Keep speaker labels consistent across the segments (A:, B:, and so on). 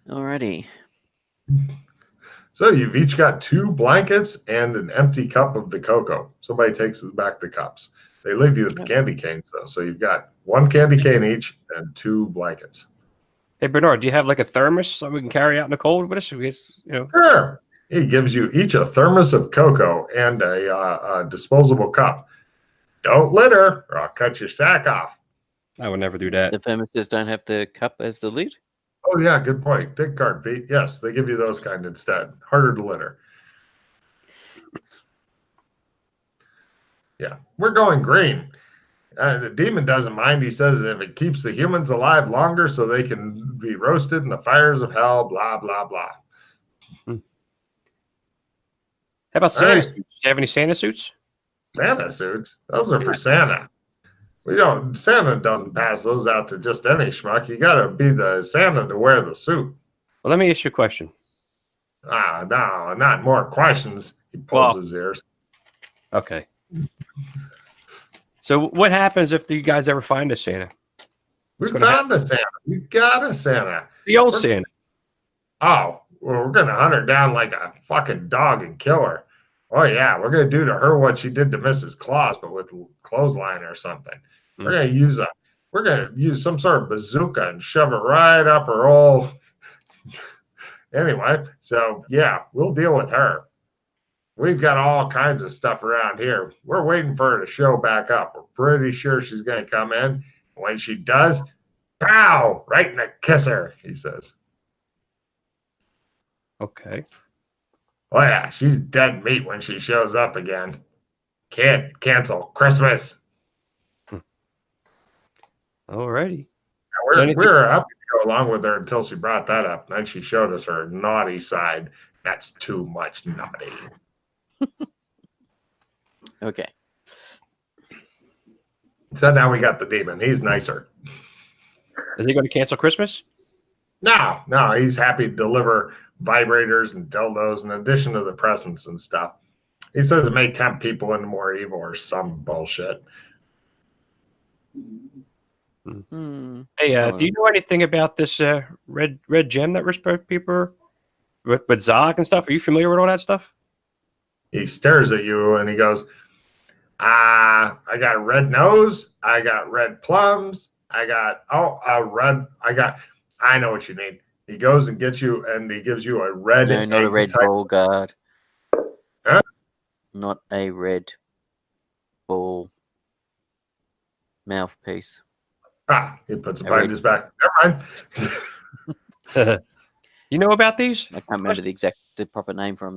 A: Alrighty.
B: So you've each got 2 blankets and an empty cup of the cocoa. Somebody takes back the cups. They leave you with the candy canes, though. So you've got 1 candy cane each and 2 blankets.
C: Hey, Bernard, do you have like a thermos so we can carry out in the cold with us?
B: Sure. He gives you each a thermos of cocoa and a disposable cup. Don't litter, or I'll cut your sack off.
C: I would never do that.
A: The thermoses don't have the cup as the lid?
B: Oh, yeah, good point. Big card, Pete. Yes, they give you those kind instead. Harder to litter. Yeah, we're going green. The demon doesn't mind. He says if it keeps the humans alive longer so they can be roasted in the fires of hell, blah, blah, blah.
C: How about Santa suits? Do you have any Santa suits?
B: Santa suits? Those are for Santa. Santa doesn't pass those out to just any schmuck. You got to be the Santa to wear the suit.
C: Well, let me ask you a question.
B: No, not more questions. He pulls his ears.
C: Okay. So what happens if you guys ever find a Santa?
B: We found a Santa. We got a Santa.
C: The old Santa.
B: Oh, well, we're going to hunt her down like a fucking dog and kill her. Oh, yeah, we're going to do to her what she did to Mrs. Claus, but with clothesline or something. We're going to use some sort of bazooka and shove it right up her old. Anyway, so yeah, we'll deal with her. We've got all kinds of stuff around here. We're waiting for her to show back up. We're pretty sure she's going to come in. When she does, pow, right in the kisser, he says.
C: Okay.
B: Oh, yeah, she's dead meat when she shows up again. Can't cancel Christmas.
C: Alrighty.
B: We're happy to go along with her until she brought that up. Then she showed us her naughty side. That's too much naughty.
A: Okay.
B: So now we got the demon. He's nicer.
C: Is he going to cancel Christmas?
B: No, he's happy to deliver vibrators and dildos in addition to the presents and stuff. He says it may tempt people into more evil or some bullshit.
C: Hey, do you know anything about this red gem that people with Zog and stuff? Are you familiar with all that stuff?
B: He stares at you and he goes, I got a red nose. I got red plums. I know what you need. He goes and gets you, and he gives you a red.
A: No, not a red ball guard.
B: Huh?
A: Not a red ball mouthpiece.
B: He puts it behind his back. Never mind.
C: You know about these?
A: I can't remember the proper name for them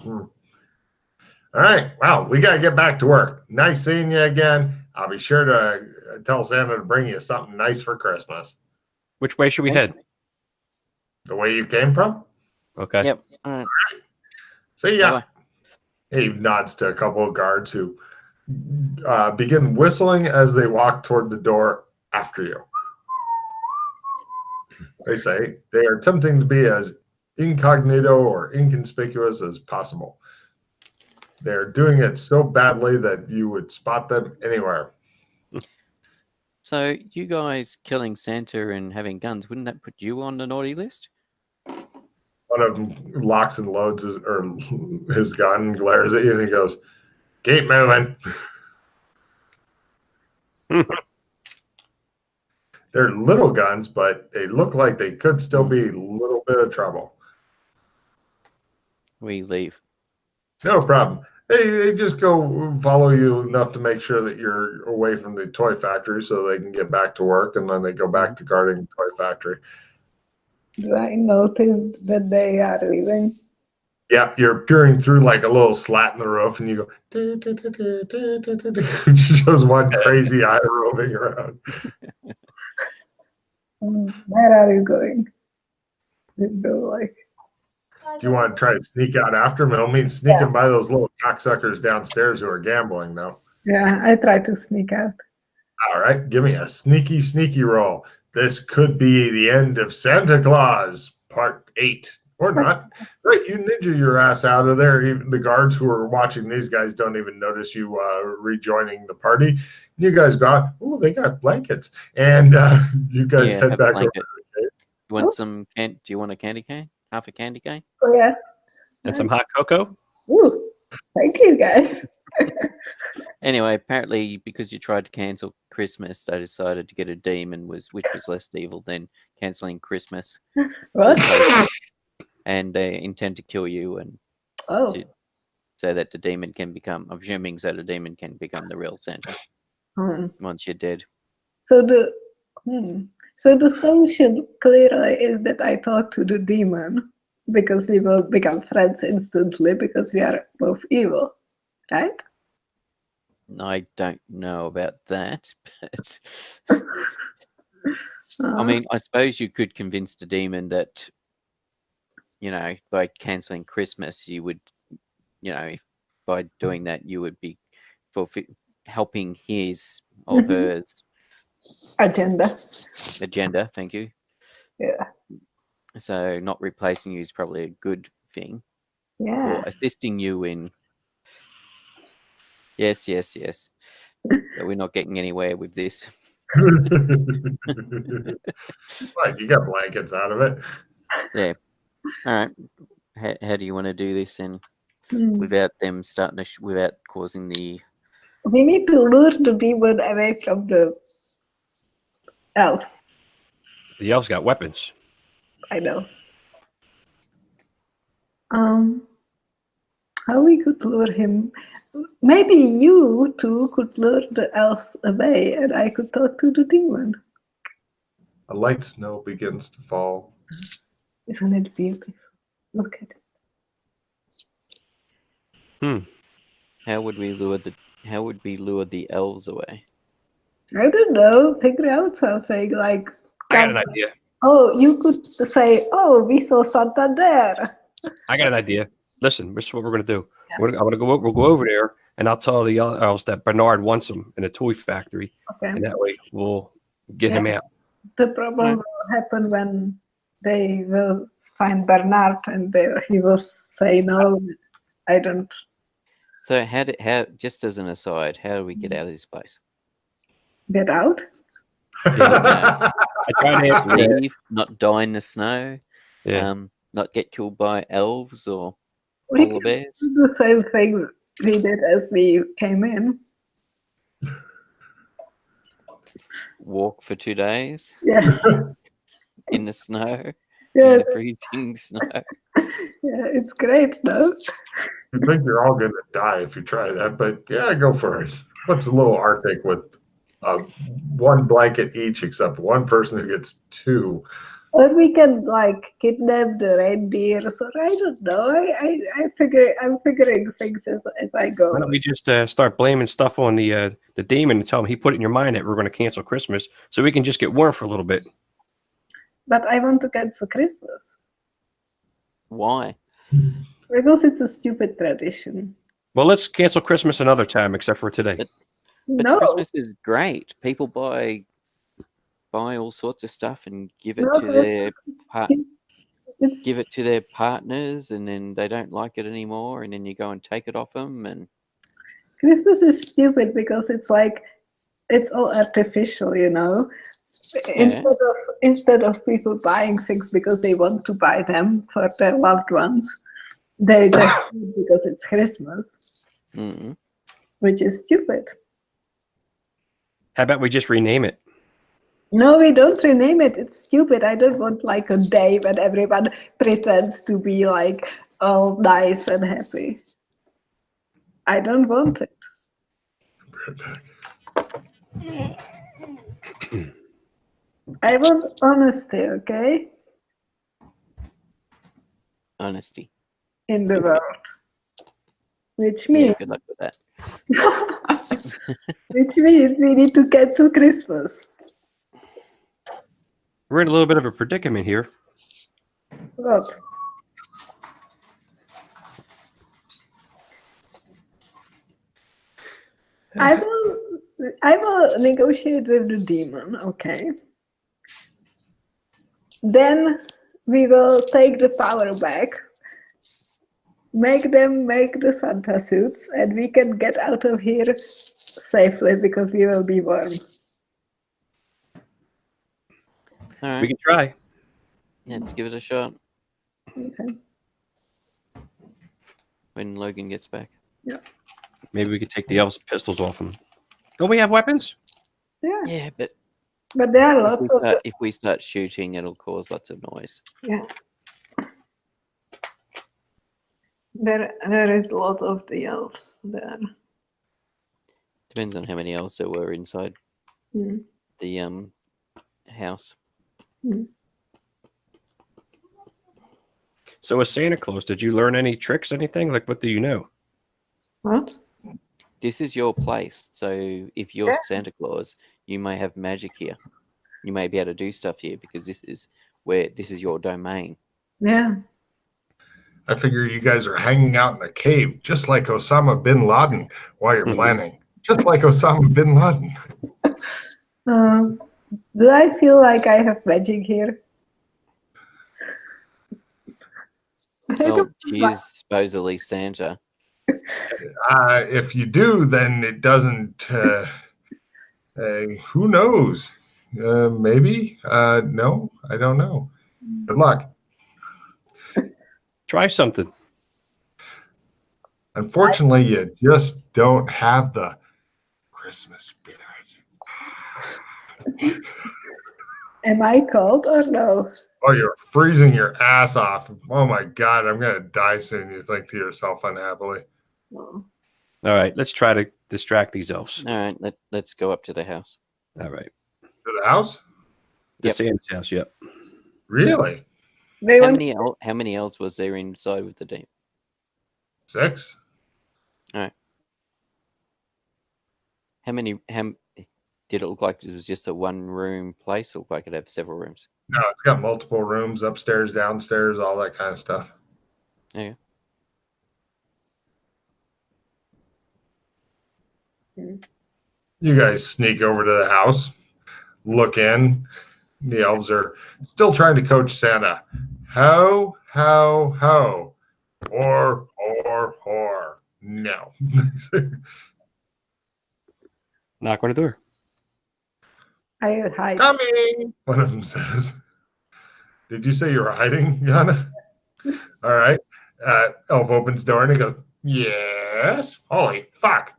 A: though.
B: All right. Well, we got to get back to work. Nice seeing you again. I'll be sure to tell Santa to bring you something nice for Christmas.
C: Which way should we head?
B: The way you came from?
C: Okay.
A: Yep. All right.
B: See ya. He nods to a couple of guards who begin whistling as they walk toward the door after you. They say they are attempting to be as incognito or inconspicuous as possible. They're doing it so badly that you would spot them anywhere.
A: So you guys killing Santa and having guns, wouldn't that put you on the naughty list?
B: One of them locks and loads his gun, glares at you, and he goes, "Keep moving." They're little guns, but they look like they could still be a little bit of trouble.
A: We leave.
B: No problem. They just go follow you enough to make sure that you're away from the toy factory so they can get back to work, and then they go back to guarding the toy factory.
D: Do I notice that they are leaving?
B: Yeah, you're peering through like a little slat in the roof, and you go, it shows one crazy eye roving around.
D: Where are you going? They go like.
B: Do you want to try to sneak out after them? I don't mean sneaking by those little cocksuckers downstairs who are gambling, though.
D: Yeah, I try to sneak out.
B: All right, give me a sneaky roll. This could be the end of Santa Claus, Part 8. Or not. Right, you ninja your ass out of there. Even the guards who are watching these guys don't even notice you rejoining the party. You guys got, they got blankets. And you guys head back over to the cave.
A: You want some do you want a candy cane? Half a candy cane?
D: Oh yeah.
C: And some hot cocoa.
D: Ooh, thank you guys.
A: Anyway, apparently because you tried to cancel Christmas, they decided to get a demon which was less evil than cancelling Christmas.
D: What?
A: And they intend to kill you and
D: Oh.
A: so that the demon can become, I'm presuming so the demon can become the real Santa once you're dead.
D: So the solution clearly is that I talk to the demon because we will become friends instantly because we are both evil, right?
A: I don't know about that, but I mean, I suppose you could convince the demon that, you know, by cancelling Christmas, you would, you know, by doing that, you would be helping his or hers
D: agenda.
A: Thank you.
D: Yeah.
A: So not replacing you is probably a good thing.
D: Yeah.
A: Or assisting you in. Yes. But we're not getting anywhere with this.
B: Like, you got blankets out of it.
A: Yeah. All right. How do you want to do this then? Without them starting to without causing the.
D: We need to lure the demon away from the elves.
C: The elves got weapons.
D: I know. How we could lure him? Maybe you two could lure the elves away, and I could talk to the demon.
B: A light snow begins to fall.
D: Isn't it beautiful? Look at it.
A: How would we lure the elves away?
D: I don't know. Figure out something like.
C: I got an idea.
D: Oh, you could say, "Oh, we saw Santa there."
C: I got an idea. Listen, this is what we're going to do. Yeah. We'll go over there, and I'll tell the elves that Bernard wants them in a toy factory, and that way we'll get him out.
D: The problem will happen when they will find Bernard, and he will say, "No, I don't."
A: So how just as an aside, how do we get out of this place?
D: Get out?
C: I try to ask
A: leave, not die in the snow.
C: Yeah.
A: Not get killed by elves or
D: We
A: polar bears.
D: do the same thing we did as we came in.
B: walk
A: for 2 days.
D: Yes.
A: In the snow.
D: Yes.
A: In the freezing snow.
D: Yeah, it's great though.
B: You think you're all going to die if you try that, but yeah, go for it. What's a little Arctic with one blanket each, except one person who gets two?
D: Or we can like kidnap the reindeers, or I don't know. I'm figuring things as I go.
C: Why don't we just start blaming stuff on the demon and tell him he put it in your mind that we're going to cancel Christmas, so we can just get warm for a little bit.
D: But I want to cancel Christmas.
A: Why?
D: Because it's a stupid tradition.
C: Well, let's cancel Christmas another time, except for today.
A: But
D: No.
A: Christmas is great. People buy all sorts of stuff and give it to their partners, and then they don't like it anymore, and then you go and take it off them. And
D: Christmas is stupid because it's like it's all artificial, you know.
A: Yeah.
D: Instead of people buying things because they want to buy them for their loved ones, they just do it because it's Christmas, which is stupid.
C: How about we just rename it?
D: No, we don't rename it. It's stupid. I don't want like a day when everyone pretends to be like all nice and happy. I don't want it. I want honesty, okay?
A: Honesty.
D: In the world. Which means,
A: good luck with that.
D: which means we need to cancel Christmas.
C: We're in a little bit of a predicament here.
D: What? I will negotiate with the demon, okay? Then we will take the power back, make them make the Santa suits, and we can get out of here safely because we will be warm.
A: All right.
C: We can try.
A: Yeah, let's give it a shot.
D: Okay.
A: When Logan gets back.
D: Yeah.
C: Maybe we could take the elves' pistols off them. Don't we have weapons?
D: Yeah.
A: Yeah, but
D: there are lots of.
A: if we start shooting, it'll cause lots of noise.
D: Yeah. There is a lot of the elves there.
A: Depends on how many elves there were inside the house.
C: So, as Santa Claus, did you learn any tricks, anything? Like, what do you know?
D: What?
A: This is your place, so if you're Santa Claus, you may have magic here. You may be able to do stuff here because this is your domain.
D: Yeah.
B: I figure you guys are hanging out in a cave, just like Osama bin Laden, while you're planning. Just like Osama bin Laden.
D: Do I feel like I have magic here?
A: Well, she is supposedly Santa.
B: If you do, then it doesn't. Who knows? Maybe. No, I don't know. Good luck.
C: Try something.
B: Unfortunately, you just don't have the Christmas spirit.
D: Am I cold or no?
B: Oh, you're freezing your ass off. Oh my God, I'm going to die soon. You think to yourself unhappily.
D: No.
C: All right, let's try to distract these elves.
A: All right, let's go up to the house.
C: All right.
B: To the house?
C: The Santa's house, yep.
B: Really?
A: How many elves was there inside with the demon?
B: 6.
A: All right. How did it look like it was just a one-room place, or look like it had several rooms?
B: No, it's got multiple rooms, upstairs, downstairs, all that kind of stuff.
A: Yeah.
B: You guys sneak over to the house, look in. The elves are still trying to coach Santa. Ho, ho, ho. Or. No.
C: Knock on the door.
D: I hide.
B: Coming, one of them says. Did you say you were hiding, Jana? All right. Elf opens door and he goes, yes. Holy fuck.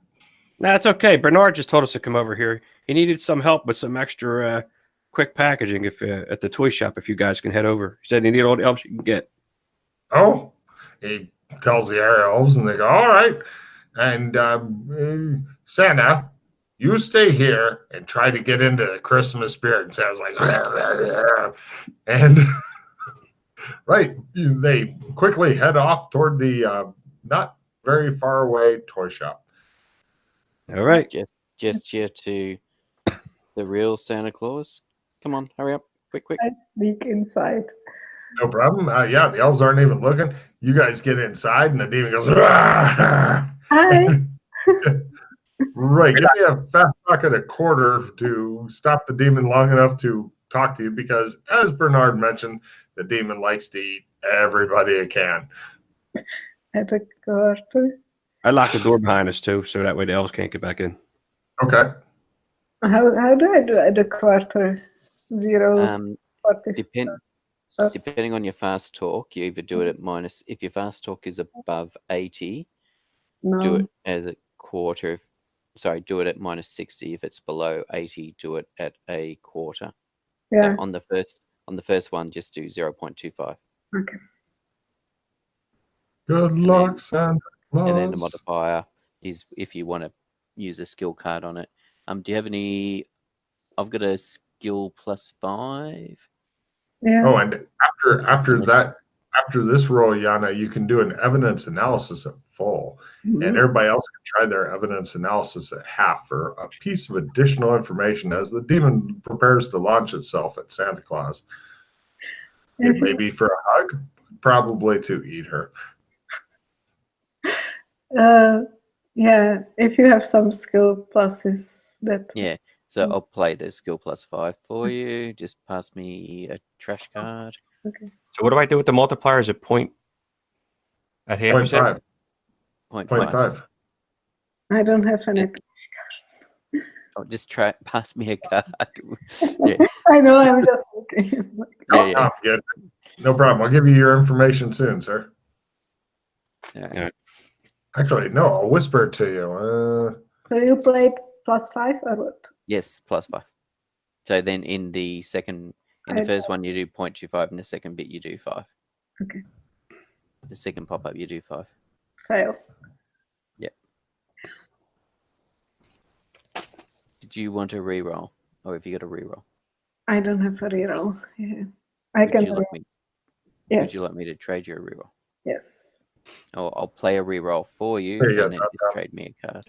C: That's okay. Bernard just told us to come over here. He needed some help with some extra quick packaging if at the toy shop if you guys can head over. He said he needed all the elves you can get.
B: Oh, he calls the air elves and they go, all right. And Santa, you stay here and try to get into the Christmas spirit. And Santa's like, and right, they quickly head off toward the not very far away toy shop.
C: All right.
A: Gesture to the real Santa Claus. Come on, hurry up. Quick.
D: I sneak inside.
B: No problem. Yeah, the elves aren't even looking. You guys get inside and the demon goes, Rah!
D: Hi.
B: Right. Give me a fat bucket a quarter to stop the demon long enough to talk to you because, as Bernard mentioned, the demon likes to eat everybody it can.
D: At a quarter.
C: I locked the door behind us too, so that way the elves can't get back in.
B: Okay.
D: How do I do at a quarter? 0, 40.
A: Depending on your fast talk, you either do it at minus. If your fast talk is above 80, do it as a quarter. Sorry, do it at minus 60. If it's below 80, do it at a quarter.
D: Yeah.
A: So on the first one, just do 0.25.
D: Okay.
B: Good luck, Santa Claus.
A: And then the modifier is if you want to use a skill card on it. Do you have any? I've got a skill +5.
D: Yeah.
B: Oh, and after this roll, Jana, you can do an evidence analysis at full, and everybody else can try their evidence analysis at half for a piece of additional information as the demon prepares to launch itself at Santa Claus. It may be for a hug, probably to eat her.
D: Yeah, if you have some skill pluses that.
A: Yeah, so I'll play the skill +5 for you. Just pass me a trash card.
D: Okay.
C: So what do I do with the multipliers at point? At half?
B: 0.5.
A: 0.5.
B: 0.5.
D: I don't have any.
A: Oh, just pass me a card. Yeah.
D: I know, I'm just looking.
A: Yeah.
B: Oh, good. No problem. I'll give you your information soon, sir.
A: Yeah.
B: Actually, no, I'll whisper it to you.
D: So you played +5 or what?
A: Yes, +5. So then in the first one you do 0.25, in the second bit you do 5.
D: Okay.
A: The second pop-up you do 5.
D: Fail.
A: Yep. Did you want to re-roll? Or have you got a re-roll?
D: I don't have a reroll. Yeah.
A: Would you like me?
D: Yes.
A: Would you like me to trade you a reroll?
D: Yes.
A: Or I'll play a reroll for you,
B: There you
A: and
B: go.
A: then just trade me a card.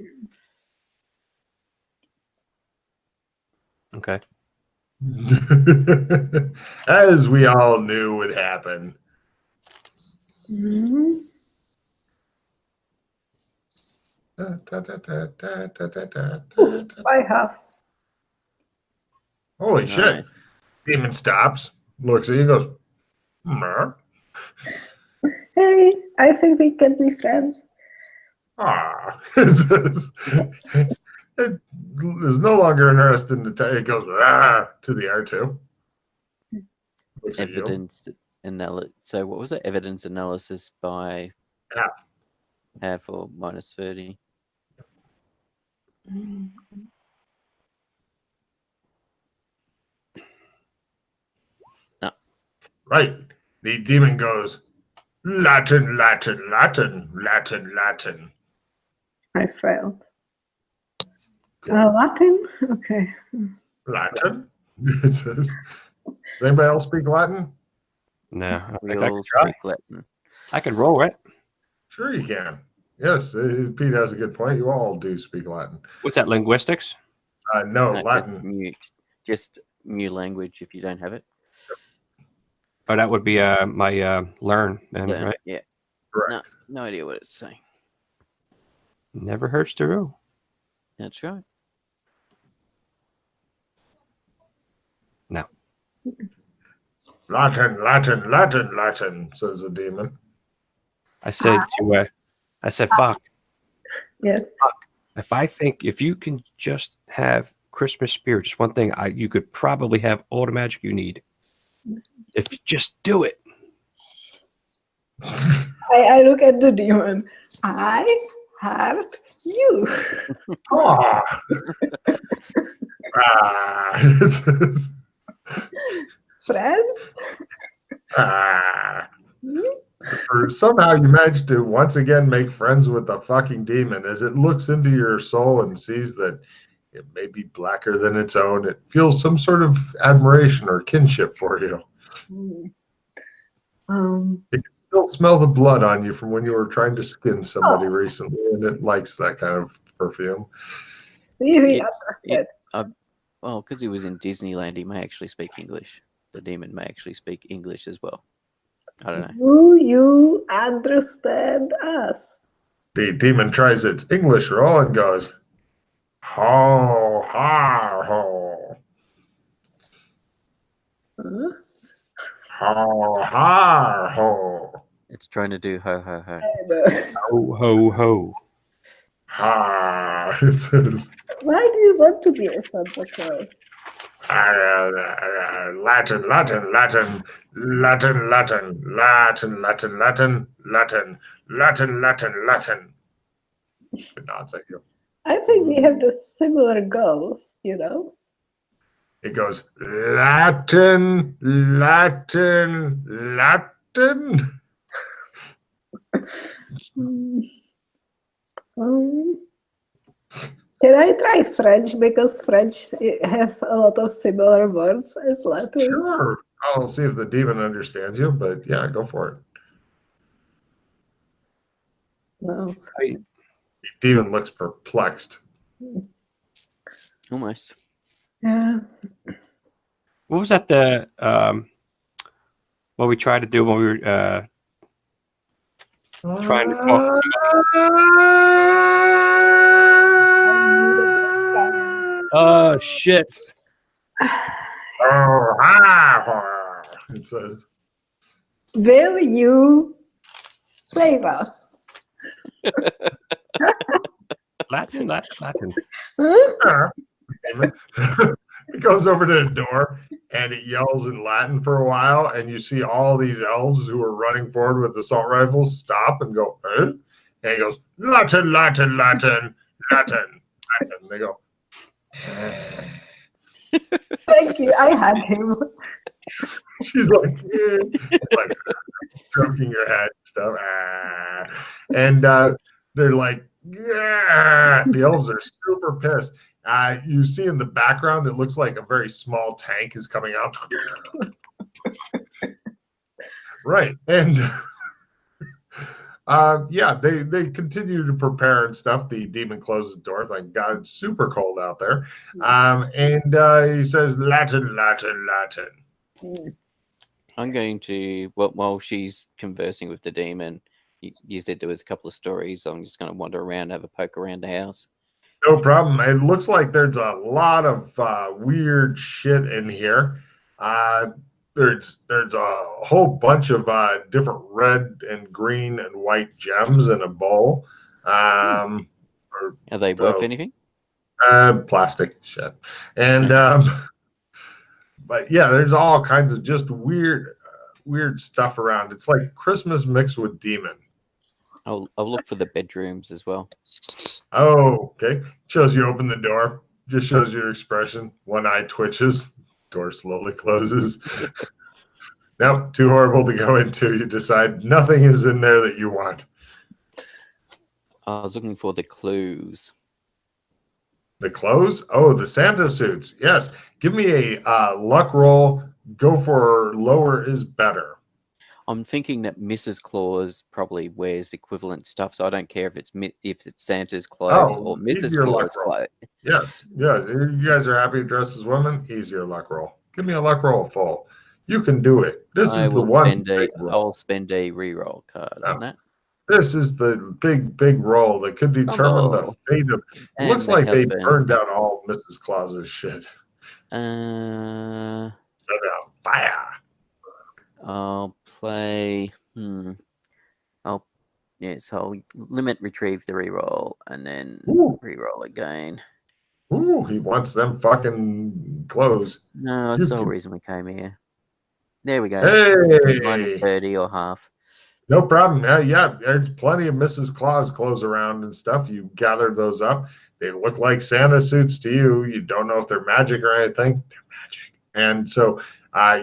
C: Okay.
B: As we all knew would happen.
D: Mm-hmm. I have.
B: Holy shit.
A: Nice.
B: Demon stops, looks at you, goes, "Mer."
D: Hey, I think we can be friends.
B: Ah. It is no longer interested in the tell. It goes to the R2. Looks at you.
A: Evidence analysis. So what was it? Evidence analysis by half or minus 30. No.
B: Right. The demon goes, Latin, Latin, Latin, Latin, Latin.
D: I failed. Latin? Okay.
B: Latin? It says. Does anybody else speak Latin?
C: No, I
A: We
C: think I
A: all
C: can try.
A: speak Latin.
C: I can roll, right?
B: Sure you can. Yes, Pete has a good point. You all do speak Latin.
C: What's that, linguistics?
B: No,
A: No,
B: Latin.
A: just new language if you don't have it.
C: Oh, that would be my learn, then,
A: Learn.
C: right?
A: Yeah.
B: Correct.
A: No idea what it's saying.
C: Never hurts to roll.
A: That's right.
C: No.
B: Latin, Latin, Latin, Latin, says the demon.
C: I said fuck.
D: Yes.
C: If you can just have Christmas spirit, just one thing, you could probably have all the magic you need. If you just do it.
D: I look at the demon. I heart you.
B: It says,
D: Friends?
B: Or somehow you managed to once again make friends with the fucking demon as it looks into your soul and sees that it may be blacker than its own. It feels some sort of admiration or kinship for you. It can still smell the blood on you from when you were trying to skin somebody recently, and it likes that kind of perfume.
D: See, we understood.
A: Well, because he was in Disneyland, he may actually speak English. The demon may actually speak English as well. I don't know.
D: Do you understand us?
B: The demon tries its English roll and goes, ho, ha, ho.
D: Huh?
B: Ho, ha, ho.
A: It's trying to do ho, ho, ho.
C: Ho, ho, ho.
B: Ha. It says,
D: Why do you want to be a Santa Claus?
B: Latin, Latin, Latin, Latin, Latin, Latin, Latin, Latin, Latin, Latin, Latin, Latin. It nods at you.
D: I think we have the similar goals, you know?
B: It goes, Latin, Latin, Latin.
D: Can I try French? Because French has a lot of similar words as Latin.
B: Sure. I'll see if the demon understands you, but yeah, go for it.
D: No.
B: The demon looks perplexed.
A: Almost.
D: Yeah.
C: What was that? What we tried to do when we were trying to talk to somebody? Oh shit!
B: It says,
D: will you save us?
C: Latin.
D: Huh?
B: demon. It goes over to the door and it yells in Latin for a while, and you see all these elves who are running forward with assault rifles stop and go, eh? And he goes, Latin, Latin, Latin, Latin, Latin. They go,
D: Thank you. I had him.
B: she's like, like stroking your head and stuff. And they're like, yeah. The elves are super pissed. You see in the background, it looks like a very small tank is coming out. Right. And yeah, they continue to prepare and stuff. The demon closes the door. Like, God, it's super cold out there. And he says, Latin, Latin, Latin.
A: I'm going to, while she's conversing with the demon, you said there was a couple of stories. I'm just going to wander around, have a poke around the house.
B: No problem. It looks like there's a lot of weird shit in here. There's a whole bunch of different red and green and white gems in a bowl.
A: Are they worth anything?
B: Plastic shit. And but yeah, there's all kinds of just weird stuff around. It's like Christmas mixed with demon.
A: I'll look for the bedrooms as well.
B: Oh, okay. Shows you open the door. Just shows your expression. One eye twitches. Door slowly closes. Nope, too horrible to go into. You decide nothing is in there that you want.
A: I was looking for the clues.
B: The clothes? Oh, the Santa suits. Yes. Give me a luck roll. Go for lower is better.
A: I'm thinking that Mrs. Claus probably wears equivalent stuff, so I don't care if it's Santa's clothes or Mrs. Claus clothes.
B: Yes, yes. You guys are happy to dress as women? Easier luck roll. Give me a luck roll full. You can do it. This is the one.
A: I'll spend a reroll card on that.
B: This is the big roll that could determine the fate of. It looks like they burned out all Mrs. Claus's shit. Set on fire.
A: I'll play. So I'll limit retrieve the reroll and then reroll again.
B: Ooh, he wants them fucking clothes.
A: No, it's the whole reason we came here. There we go.
B: Hey!
A: Minus 30 or half.
B: No problem. Yeah, there's plenty of Mrs. Claus clothes around and stuff. You gather those up. They look like Santa suits to you. You don't know if they're magic or anything. They're magic. And so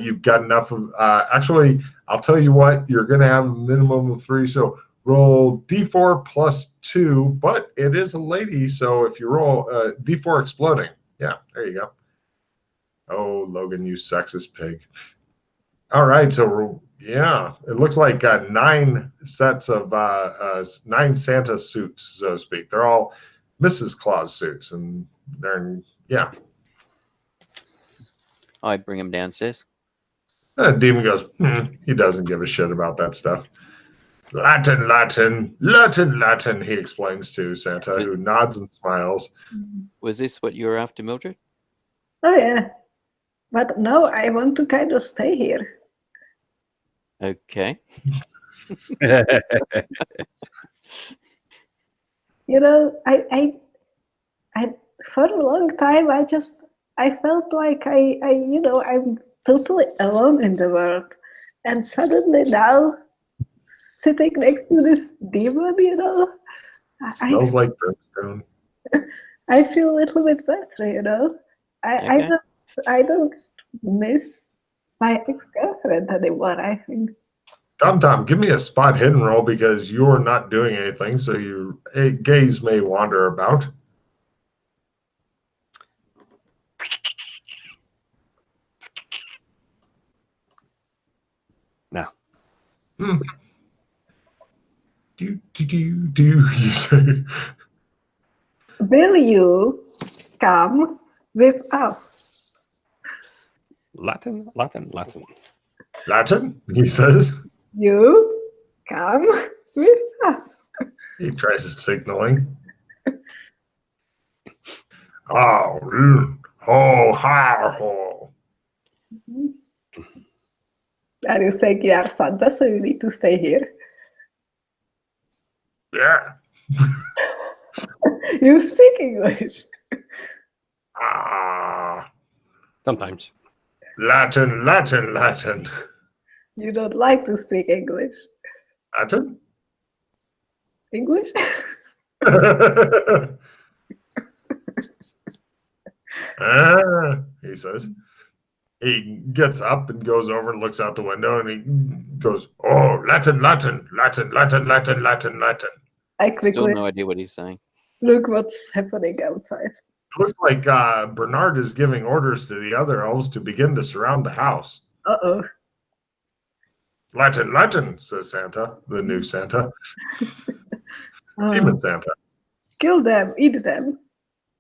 B: you've got enough of, actually, I'll tell you what, you're going to have a minimum of 3. So roll D4 plus 2, but it is a lady. So if you roll D4 exploding, yeah, there you go. Oh, Logan, you sexist pig. All right, so yeah, it looks like 9 sets of 9 Santa suits, so to speak. They're all Mrs. Claus suits, and they're yeah.
A: I bring him downstairs.
B: Demon goes, he doesn't give a shit about that stuff. Latin, Latin, Latin, Latin, he explains to Santa, who nods and smiles.
A: Was this what you were after, Mildred?
D: Oh, yeah. But no, I want to kind of stay here.
A: Okay.
D: You know, I for a long time, I felt like I'm totally alone in the world. And suddenly now, sitting next to this demon,
B: Smells like brimstone.
D: I feel a little bit better, I don't miss my ex-girlfriend anymore, I think.
B: Tom, give me a spot hidden roll because you're not doing anything, so your gaze may wander about.
C: Now.
B: Do you say?
D: Will you come with us?
C: Latin,
B: he says.
D: You come with us.
B: He tries signaling. Ho, ha, ho.
D: Are you saying you are Santa, so you need to stay here?
B: Yeah.
D: You speak English.
B: Ah.
C: Sometimes.
B: Latin, Latin, Latin.
D: You don't like to speak English.
B: Latin?
D: English?
B: He says. He gets up and goes over and looks out the window and he goes, oh, Latin, Latin, Latin, Latin, Latin, Latin, Latin.
D: I
A: Still
D: quickly
A: no idea what he's saying.
D: look what's happening outside.
B: It looks like Bernard is giving orders to the other elves to begin to surround the house.
D: Uh-oh.
B: Latin, Latin, says Santa, the new Santa. Demon Santa.
D: Kill them, eat them.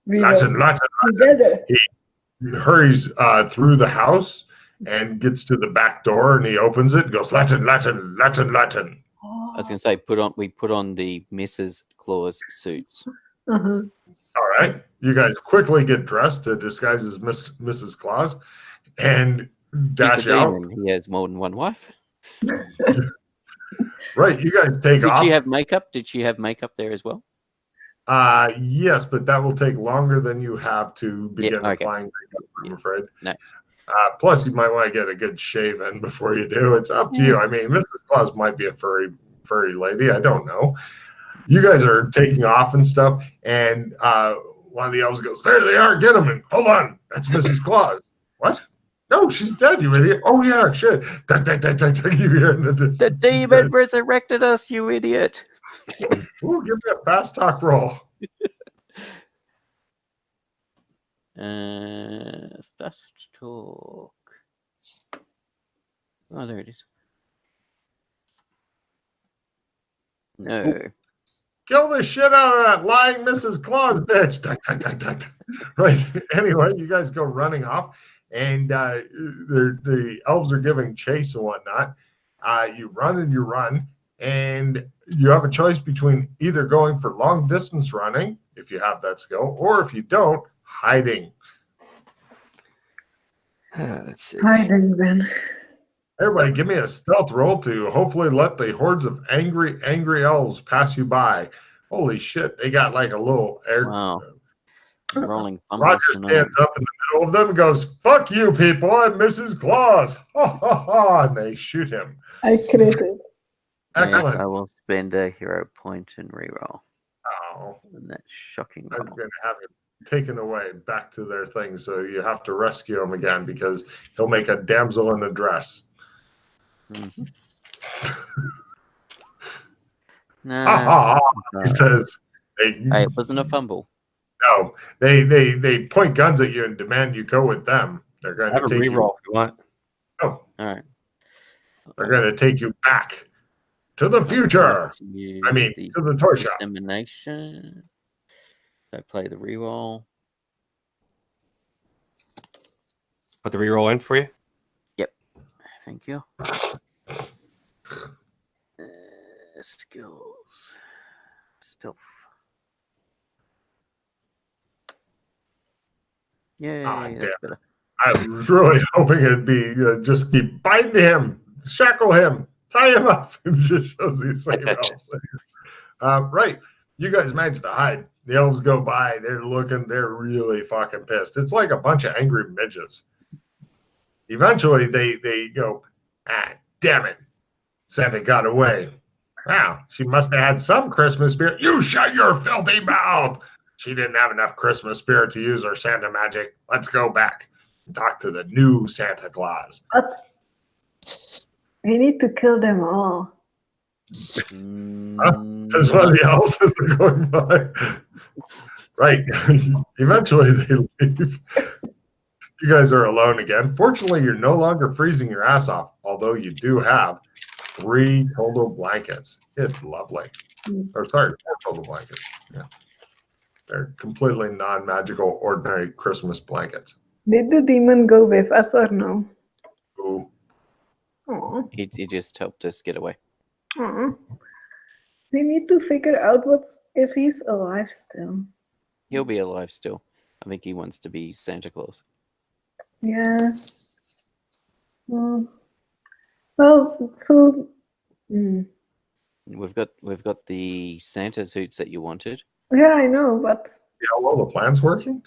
D: We
B: Latin,
D: will
B: Latin,
D: together.
B: He hurries through the house and gets to the back door and he opens it and goes, Latin, Latin, Latin, Latin.
A: I was going to say, we put on the Mrs. Claus suits.
D: Uh-huh.
B: All right. You guys quickly get dressed to disguise as Mrs. Claus and dash
A: He's a
B: out.
A: demon. He has more than one wife.
B: Right. You guys take off.
A: Did she have makeup? Did she have makeup there as well?
B: Yes, but that will take longer than you have to begin applying makeup, I'm afraid.
A: Nice.
B: Plus, you might want to get a good shave in before you do. It's up to you. I mean, Mrs. Claus might be a furry lady. I don't know. You guys are taking off and stuff, and one of the elves goes, there they are, get them, and hold on, that's Mrs. Claus. What? No, she's dead, you idiot. Oh, yeah, shit. You hear
A: the demon resurrected us, you idiot.
B: Ooh, give me a fast talk roll.
A: Fast talk. Oh, there it is. No.
B: Kill the shit out of that lying Mrs. Claus, bitch. Right. Anyway, you guys go running off, and the elves are giving chase and whatnot. You run and you run, and you have a choice between either going for long distance running, if you have that skill, or if you don't, hiding.
C: Let's see.
D: Hiding then.
B: Everybody, give me a stealth roll to hopefully let the hordes of angry elves pass you by. Holy shit, they got like a little air.
A: Wow. Rolling
B: Roger stands up in the middle of them and goes, fuck you people, I'm Mrs. Claus. Ha ha ha, and they shoot him.
D: I created.
B: Excellent.
A: Yes, I will spend a hero point and reroll.
B: Oh.
A: And that's shocking.
B: I'm going to have him taken away back to their thing, so you have to rescue him again because he'll make a damsel in a dress.
A: Mm-hmm. No.
B: He says,
A: hey, it wasn't a fumble.
B: No, they point guns at you and demand you go with them. They're going to take
C: reroll if you want.
B: Oh,
A: all right.
B: They're going to take you back to the future. I mean, to the toy shop.
A: Dissemination. I play the reroll.
C: Put the reroll in for you.
A: Yep. Thank you. Skills. Stealth. Yeah, that's better.
B: I was really hoping it'd be just keep biting him, shackle him, tie him up, and just shows these same elves. Right. You guys managed to hide. The elves go by. They're looking. They're really fucking pissed. It's like a bunch of angry midgets. Eventually, they go, damn it. Santa got away. Wow, she must have had some Christmas spirit. You shut your filthy mouth. She didn't have enough Christmas spirit to use her Santa magic. Let's go back and talk to the new Santa Claus.
D: What? We need to kill them all.
B: That's one of the elves as they're going by. Right. Eventually they leave. You guys are alone again. Fortunately, you're no longer freezing your ass off, although you do have 3 total blankets. It's lovely. Or sorry, 4 total blankets. Yeah. They're completely non-magical, ordinary Christmas blankets.
D: Did the demon go with us or no?
B: Ooh.
D: Aww.
A: He just helped us get away.
D: Aww. We need to figure out if he's alive still.
A: He'll be alive still. I think he wants to be Santa Claus.
D: Yeah. Well, so
A: we've got the Santa suits that you wanted.
D: Yeah, I know, but
B: Yeah, well, the plan's working.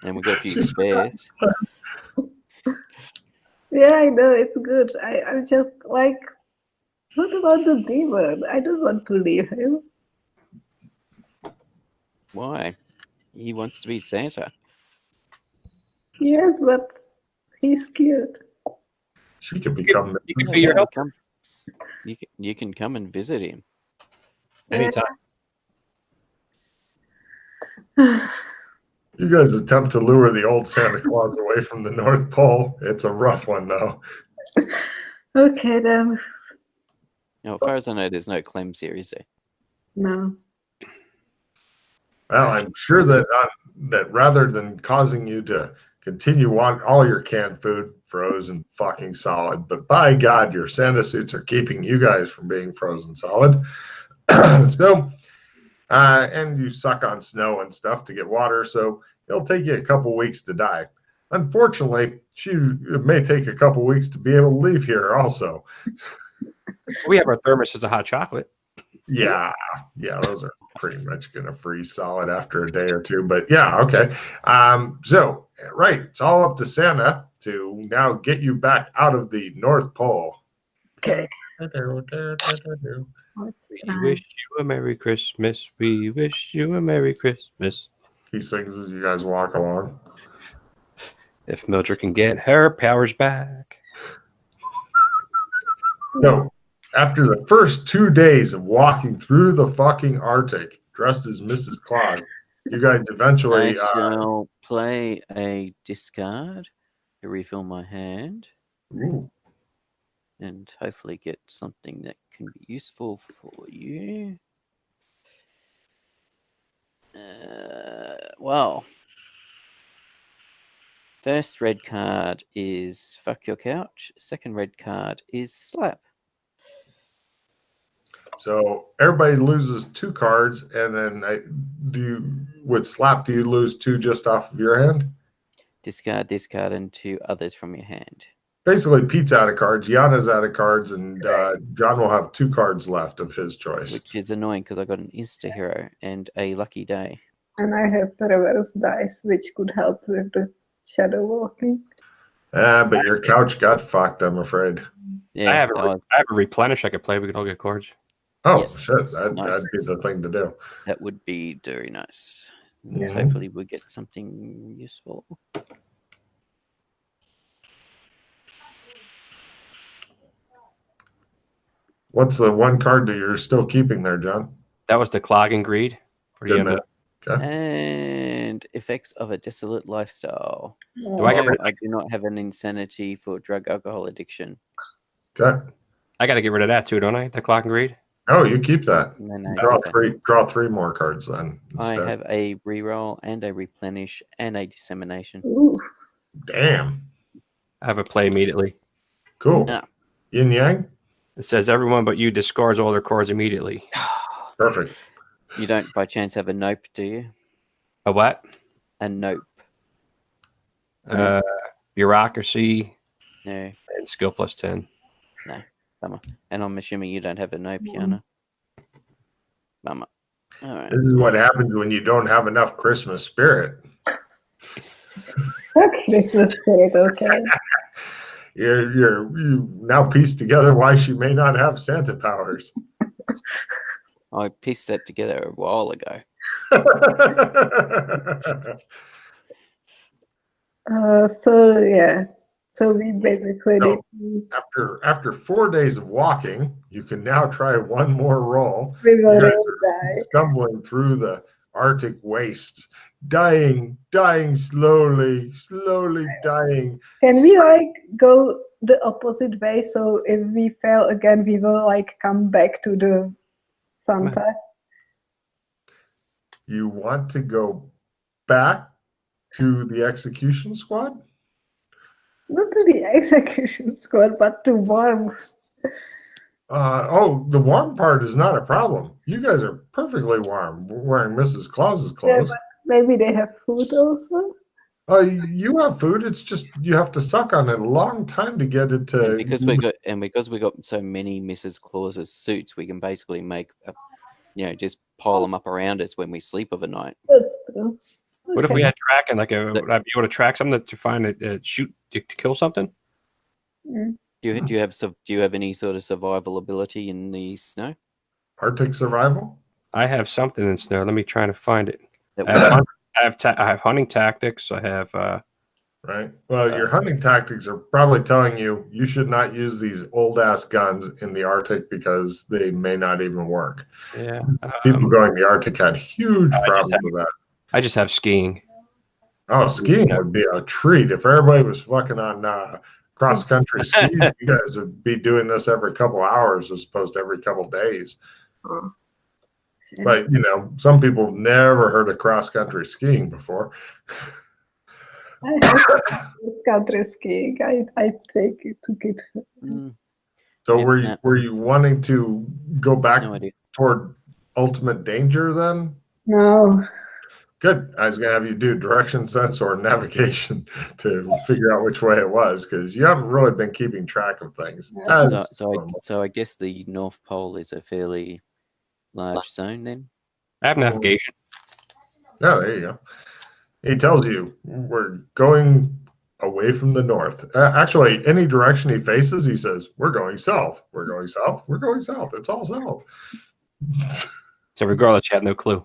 A: And we got a few spares.
D: Yeah, I know, it's good. I'm just like, what about the demon? I don't want to leave him.
A: Why? He wants to be Santa.
D: Yes, but he's cute.
B: She could become.
C: You can be your helper
A: You can come and visit him.
C: anytime.
B: You guys attempt to lure the old Santa Claus away from the North Pole. It's a rough one, though.
D: Okay, then.
A: Now, as far as I know, there's no Clems here, is there?
D: No.
B: Well, I'm sure that rather than causing you to continue want all your canned food frozen fucking solid, but by God, your Santa suits are keeping you guys from being frozen solid. So, and you suck on snow and stuff to get water, so it'll take you a couple weeks to die. Unfortunately, it may take a couple weeks to be able to leave here also.
C: We have our thermos as a hot chocolate.
B: Yeah, those are pretty much going to freeze solid after a day or two. But yeah, okay. So, right, it's all up to Santa to now get you back out of the North Pole.
D: Okay.
C: We wish you a Merry Christmas. We wish you a Merry Christmas.
B: He sings as you guys walk along.
C: If Mildred can get her powers back.
B: So, after the first 2 days of walking through the fucking Arctic, dressed as Mrs. Claus, you guys eventually...
A: I shall play a discard to refill my hand.
B: Ooh.
A: And hopefully get something that can be useful for you. Well, first red card is fuck your couch. Second red card is slap.
B: So everybody loses 2 cards, and then with slap, do you lose 2 just off of your hand?
A: Discard, and 2 others from your hand.
B: Basically, Pete's out of cards, Jana's out of cards, and John will have 2 cards left of his choice.
A: Which is annoying because I got an Insta hero and a lucky day.
D: And I have the reverse dice, which could help with the shadow walking.
B: But your couch got fucked, I'm afraid.
C: Yeah, I have a replenish I could play. We could all get cards.
B: Oh,
A: yes,
B: shit. That'd be the thing to do.
A: That would be very nice.
B: Yeah.
A: Hopefully we'll get something useful.
B: What's the 1 card that you're still keeping there, John?
C: That was the clogging greed.
B: Okay.
A: And effects of a desolate lifestyle.
C: Do I
A: do not have an insanity for drug alcohol addiction.
B: Okay.
C: I got to get rid of that too, don't I? The clogging greed.
B: Oh, you keep that.
A: No,
B: draw 3 more cards then.
A: Instead. I have a reroll and a replenish and a dissemination.
D: Ooh.
B: Damn.
C: I have a play immediately.
B: Cool.
A: Yeah.
B: Yin Yang?
C: It says everyone but you discards all their cards immediately.
B: Perfect.
A: You don't by chance have a nope, do you?
C: A what?
A: A nope.
C: Bureaucracy.
A: No.
C: And skill plus 10.
A: No. Bummer. And I'm assuming you don't have a nope, Jana. Bummer. All right.
B: This is what happens when you don't have enough Christmas spirit.
D: Christmas spirit, okay.
B: You now piece together why she may not have Santa powers.
A: I pieced that together a while ago.
D: So we basically
B: after 4 days of walking, you can now try 1 more roll.
D: We will die.
B: Stumbling through the Arctic wastes, dying slowly dying.
D: Can we go the opposite way? So if we fail again, we will come back to the Santa.
B: You want to go back to the execution squad?
D: Not to the execution squad, but to warm.
B: The warm part is not a problem. You guys are perfectly warm wearing Mrs. Claus's clothes.
D: Yeah, but maybe they have food also.
B: You have food. It's just you have to suck on it a long time to get it to.
A: And because we got so many Mrs. Claus's suits, we can basically make, just pile them up around us when we sleep overnight.
D: That's true.
C: What if we had tracking? Like, would I be able to track something to find shoot to kill something?
D: Mm.
A: Do you have any sort of survival ability in the snow?
B: Arctic survival?
C: I have something in snow. Let me try to find it.
A: That
C: I have hunting tactics. I have
B: right. Well, your hunting tactics are probably telling you should not use these old ass guns in the Arctic because they may not even work.
C: Yeah.
B: People going to the Arctic had huge problems with that.
C: I just have skiing.
B: Oh, skiing would be a treat if everybody was fucking on cross country skis. You guys would be doing this every couple hours as opposed to every couple days. But some people have never heard of cross country skiing before.
D: I have cross country skiing. I took it.
B: So were you wanting to go back toward ultimate danger then?
D: No.
B: Good. I was going to have you do direction sense or navigation to figure out which way it was, because you haven't really been keeping track of things.
A: So I guess the North Pole is a fairly large zone then?
C: I have navigation.
B: Oh, there you go. He tells you we're going away from the north. Actually, any direction he faces, he says, we're going south. We're going south. We're going south. It's all south.
C: So regardless, you have no clue.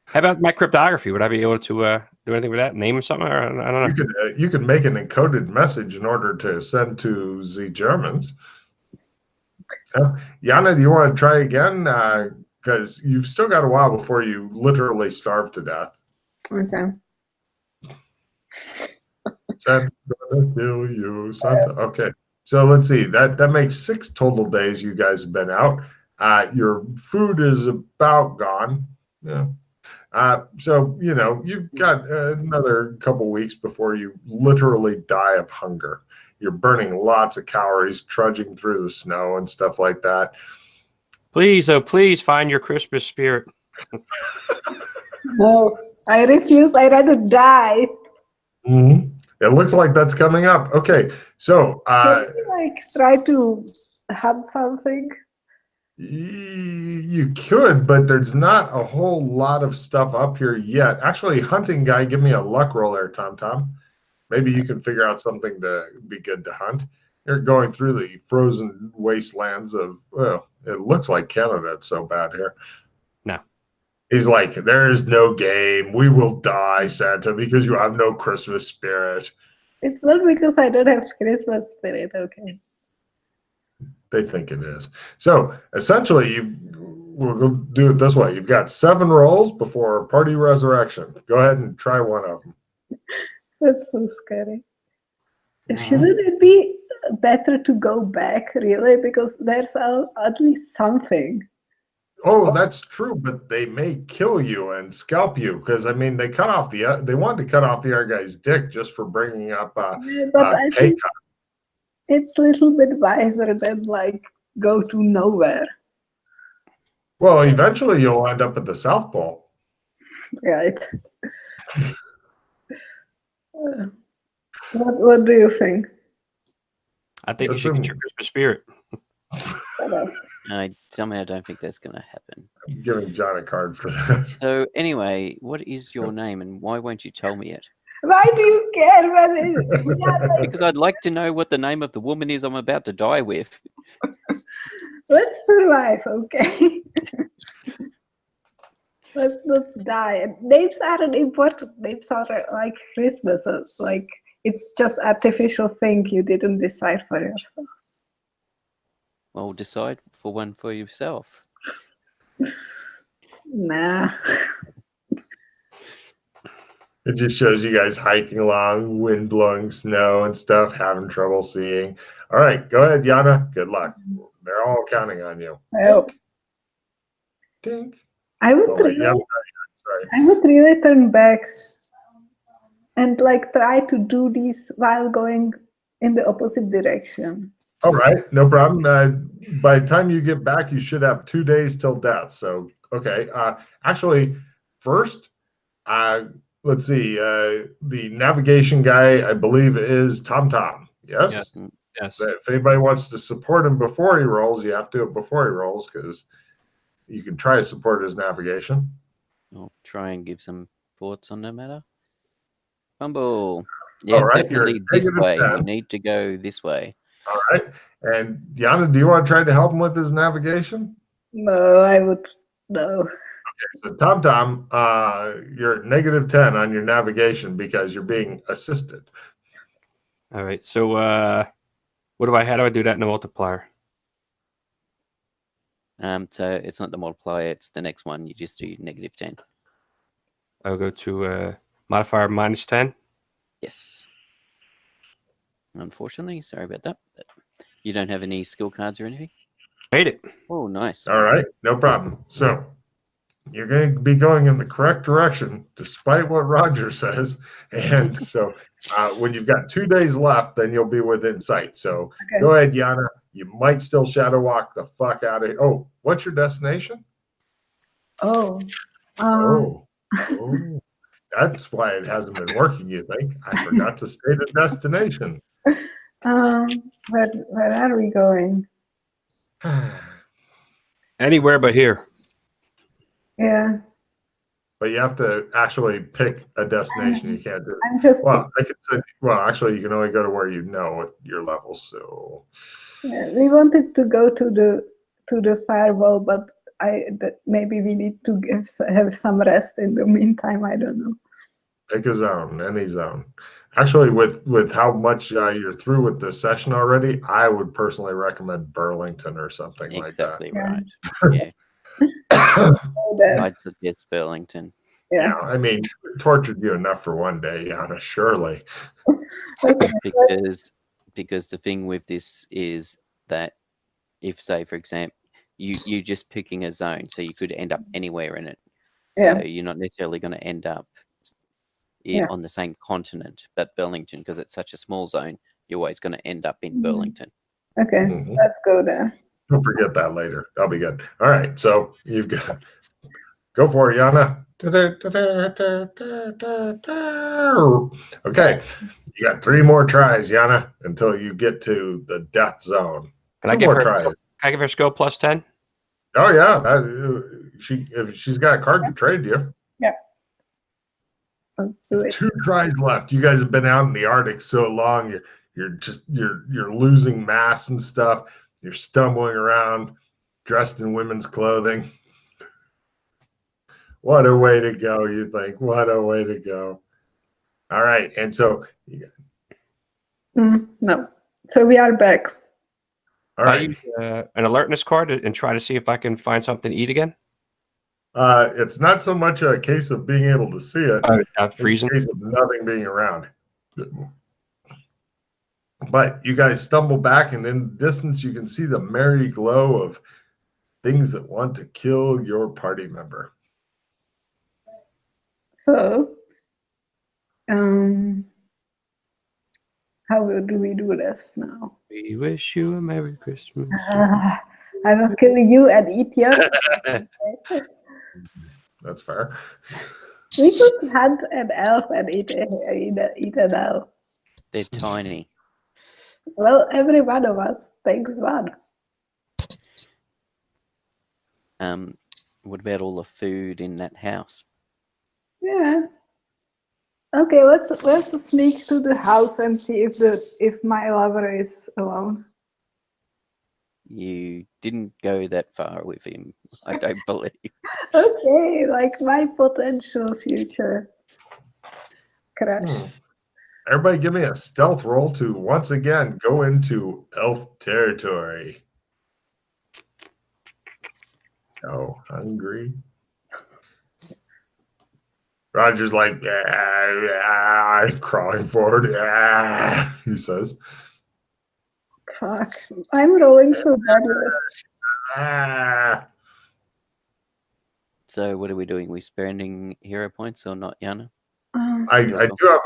C: How about my cryptography? Would I be able to do anything with that? Name something? Or, I don't know.
B: You could make an encoded message in order to send to the Germans. Jana, do you want to try again? Because you've still got a while before you literally starve to death.
D: Okay.
B: Santa kill you, Santa. Okay. So let's see. That makes 6 total days you guys have been out. Your food is about gone. Yeah. So, you've got another couple weeks before you literally die of hunger. You're burning lots of calories, trudging through the snow and stuff like that.
C: Please, oh, please find your Christmas spirit.
D: No, I refuse. I'd rather die.
B: Mm-hmm. It looks like that's coming up. Okay, so
D: can you, try to hunt something?
B: You could, but there's not a whole lot of stuff up here yet. Actually, hunting guy, give me a luck roll there, Tom. Maybe you can figure out something to be good to hunt. You're going through the frozen wastelands of, well, it looks like Canada. It's so bad here.
C: No.
B: He's like, there is no game. We will die, Santa, because you have no Christmas spirit.
D: It's not because I don't have Christmas spirit, okay.
B: They think it is. So essentially, we'll go do it this way. You've got 7 rolls before party resurrection. Go ahead and try one of them.
D: That's so scary. Shouldn't it be better to go back, really? Because there's at least something.
B: Oh, that's true, but they may kill you and scalp you because they cut off they wanted to cut off the other guy's dick just for bringing up pay cut.
D: It's a little bit wiser than go to nowhere.
B: Well, eventually you'll end up at the South Pole.
D: Right. What do you think?
C: I think you should get your Christmas spirit.
A: I somehow don't think that's going to happen.
B: I'm giving John a card for that.
A: So anyway, what is your name and why won't you tell me it?
D: Why do you care?
A: Because I'd like to know what the name of the woman is I'm about to die with.
D: Let's survive, okay? Let's not die. Names aren't important. Names are like Christmas. It's just artificial thing you didn't decide for yourself.
A: Well, decide for one for yourself.
D: Nah.
B: It just shows you guys hiking along, wind blowing snow and stuff, having trouble seeing. All right, go ahead, Jana. Good luck. They're all counting on you.
D: I hope.
B: Dink.
D: I would really turn back and try to do this while going in the opposite direction.
B: All right, no problem. By the time you get back, you should have 2 days till death. So, okay. Actually, first, let's see. The navigation guy, I believe, is Tom. Yes?
C: Yes.
B: If anybody wants to support him before he rolls, you have to do it before he rolls because You can try to support his navigation.
A: I'll try and give some thoughts on the matter. Fumble.
B: All
A: Yeah,
B: right,
A: definitely
B: you're
A: this way.
B: -10.
A: We need to go this way.
B: All right. And Jana, do you want to try to help him with his navigation?
D: No, I would no.
B: Okay, so Tom, you're at -10 on your navigation because you're being assisted.
C: All right. So what do I? How do I do that in the multiplier?
A: So it's not the multiplier, it's the next one. You just do -10.
C: I'll go to modifier -10.
A: Yes. Unfortunately, sorry about that. But you don't have any skill cards or anything?
C: Made it.
A: Oh, nice.
B: All right, no problem. So you're going to be going in the correct direction, despite what Roger says. And so when you've got 2 days left, then you'll be within sight. So go ahead, Jana. You might still shadow walk the fuck out of it. Oh, what's your destination?
D: Oh.
B: Oh. That's why it hasn't been working, you think? I forgot to state a destination.
D: Where are we going?
C: Anywhere but here.
D: Yeah.
B: But you have to actually pick a destination. You can't do it.
D: I'm just
B: Well, I could say, well, actually, you can only go to where you know at your level. So
D: yeah, we wanted to go to the firewall, but maybe we need to have some rest in the meantime. I don't know.
B: pick a zone, any zone. Actually, with how much you're through with this session already, I would personally recommend Burlington or something
A: Exactly
B: like
A: right. Yeah. I'd suggest Burlington.
B: Yeah. I mean, tortured you enough for one day, Jana, surely.
A: Because the thing with this is that if, say, for example, you just picking a zone, so you could end up anywhere in it. So you're not necessarily going to end up on the same continent, but Burlington, because it's such a small zone, you're always going to end up in Burlington.
D: Okay, let's go there.
B: Don't forget that later. That'll be good. All right, so you've got go for it, Jana. Okay, you got 3 more tries, Jana, until you get to the death zone.
C: Can I give her skill +10?
B: Oh yeah, if she's got a card to trade you.
D: Yeah. Let's do it.
B: 2 tries left. You guys have been out in the Arctic so long. You're losing mass and stuff. You're stumbling around, dressed in women's clothing. What a way to go, you think. What a way to go. All right. And so
D: no. So we are back.
B: All right.
C: I use an alertness card and try to see if I can find something to eat again.
B: It's not so much a case of being able to see it.
C: Freezing.
B: It's a case of nothing being around. But you guys stumble back, and in the distance, you can see the merry glow of things that want to kill your party member.
D: So, how do we do this now?
C: We wish you a Merry Christmas.
D: I will kill you and eat you.
B: That's fair.
D: We could hunt an elf and eat an elf.
A: They're tiny.
D: Well, every one of us takes one.
A: What about all the food in that house?
D: Yeah. Okay, let's sneak to the house and see if my lover is alone.
A: You didn't go that far with him, I don't believe.
D: Okay, like my potential future crush.
B: Everybody give me a stealth roll to once again go into elf territory. Oh, hungry. Roger's like, crawling forward. He says.
D: Fuck, I'm rolling so badly.
A: So what are we doing? We spending hero points or not, Jana?
B: I do have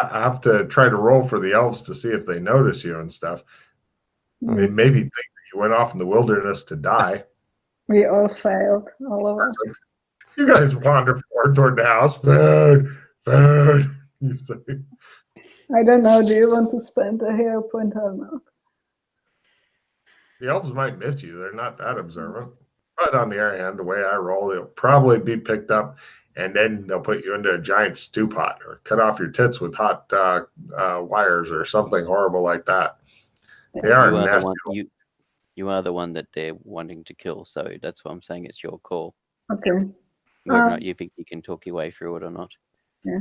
B: I have to try to roll for the elves to see if they notice you and stuff. They maybe think that you went off in the wilderness to die.
D: We all failed, all of us.
B: You guys wander forward toward the house. Food. You say.
D: I don't know. Do you want to spend a hero point or not?
B: The elves might miss you. They're not that observant. But on the other hand, the way I roll, it'll probably be picked up, and then they'll put you into a giant stew pot or cut off your tits with hot wires or something horrible like that. They are nasty.
A: You are the one that they're wanting to kill, so that's why I'm saying it's your call.
D: Okay.
A: Whether or not you think you can talk your way through it or not.
D: Yeah.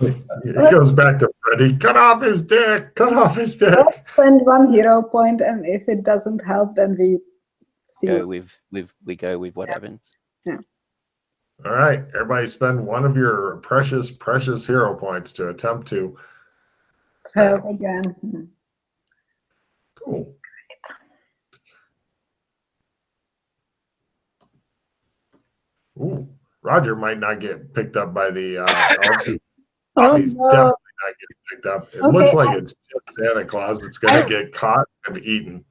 B: It goes back to Freddy. Cut off his dick. Cut off his dick.
D: Let's spend 1 hero point, and if it doesn't help, then we
A: go with what happens.
D: Yeah.
B: All right, everybody, spend one of your precious hero points to attempt to
D: help again.
B: Cool. Ooh, Roger might not get picked up by the elves. He's definitely not getting picked up. It looks like it's just Santa Claus that's going to get caught and eaten.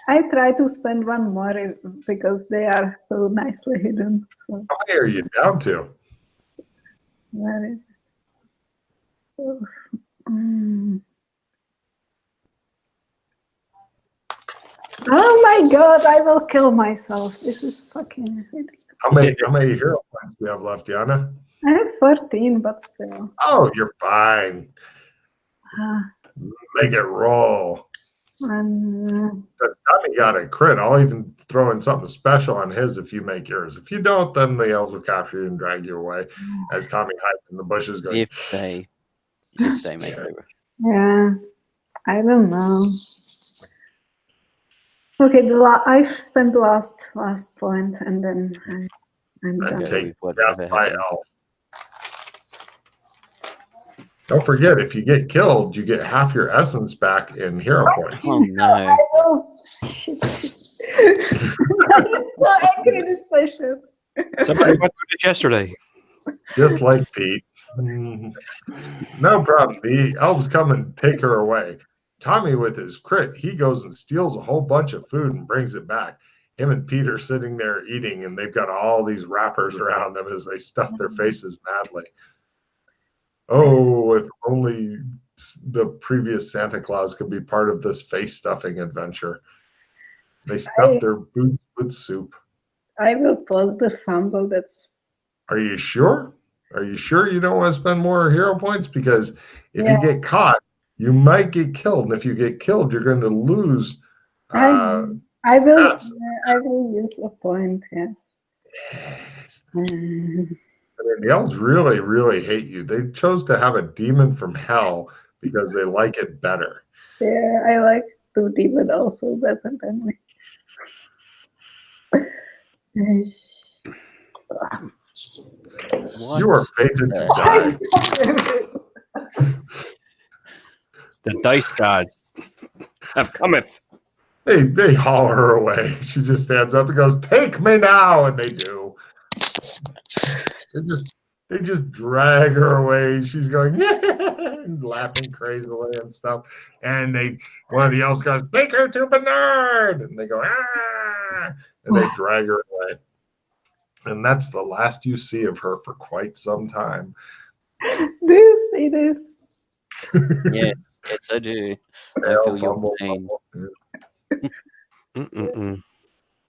D: I try to spend one more because they are so nicely hidden. So.
B: How many are you down to?
D: Where is it? So, Oh my god, I will kill myself. This is fucking ridiculous.
B: How many hero points do you have left, Jana?
D: I have 14, but still.
B: Oh, you're fine. Make it roll. Tommy got a crit. I'll even throw in something special on his if you make yours. If you don't, then the elves will capture you and drag you away as Tommy hides in the bushes going.
A: If they make it.
D: Yeah, I don't know. Okay, I've spent the last point, and then I'm done.
B: Take death by elf. Don't forget, if you get killed, you get half your essence back in hero points.
A: Oh no!
D: I'm so angry this session.
C: Somebody went through this yesterday.
B: Just like Pete. No problem. The elves come and take her away. Tommy, with his crit, he goes and steals a whole bunch of food and brings it back. Him and Pete are sitting there eating, and they've got all these wrappers around them as they stuff their faces madly. Oh, if only the previous Santa Claus could be part of this face stuffing adventure. They stuff their boots with soup.
D: I will pause the fumble.
B: Are you sure? Are you sure you don't want to spend more hero points? Because if you get caught, you might get killed. And if you get killed, you're going to lose.
D: I will use a point, yes.
B: I mean, the elves really, really hate you. They chose to have a demon from hell because they like it better.
D: Yeah, I like the demon also better than me.
B: You are fated to die.
C: The dice gods have cometh.
B: They haul her away. She just stands up and goes, "Take me now," and they do. They just drag her away. She's going, and laughing crazily and stuff. And one of the elves goes, "Take her to Bernard," and they go, "Ah!" and they drag her away. And that's the last you see of her for quite some time.
D: Do you see this?
A: Yes, I do. I feel your pain.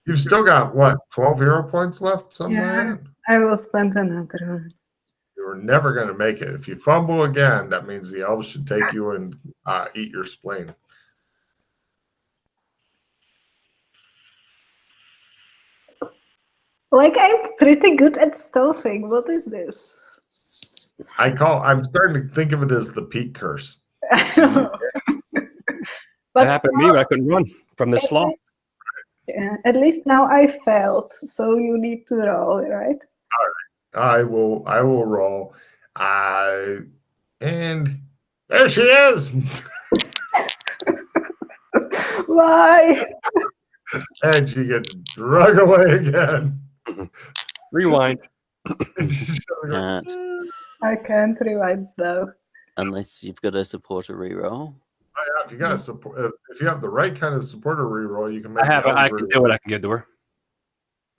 B: You've still got, what, 12 hero points left? Something like that?
D: I will spend another one.
B: You're never going to make it. If you fumble again, that means the elves should take you and eat your spleen.
D: Like, I'm pretty good at stealthing. What is this?
B: I'm starting to think of it as the Pete curse.
C: That happened to me when I couldn't run from the slump.
D: Yeah, at least now I failed, so you need to roll, right?
B: All right, I will roll. And there she is.
D: Why?
B: And she gets drug away again.
C: Rewind.
D: I can't rewind though.
A: Unless you've got to support a reroll.
B: If you got to support, if you have the right kind of supporter reroll, you can make.
C: I can do what I can give to her.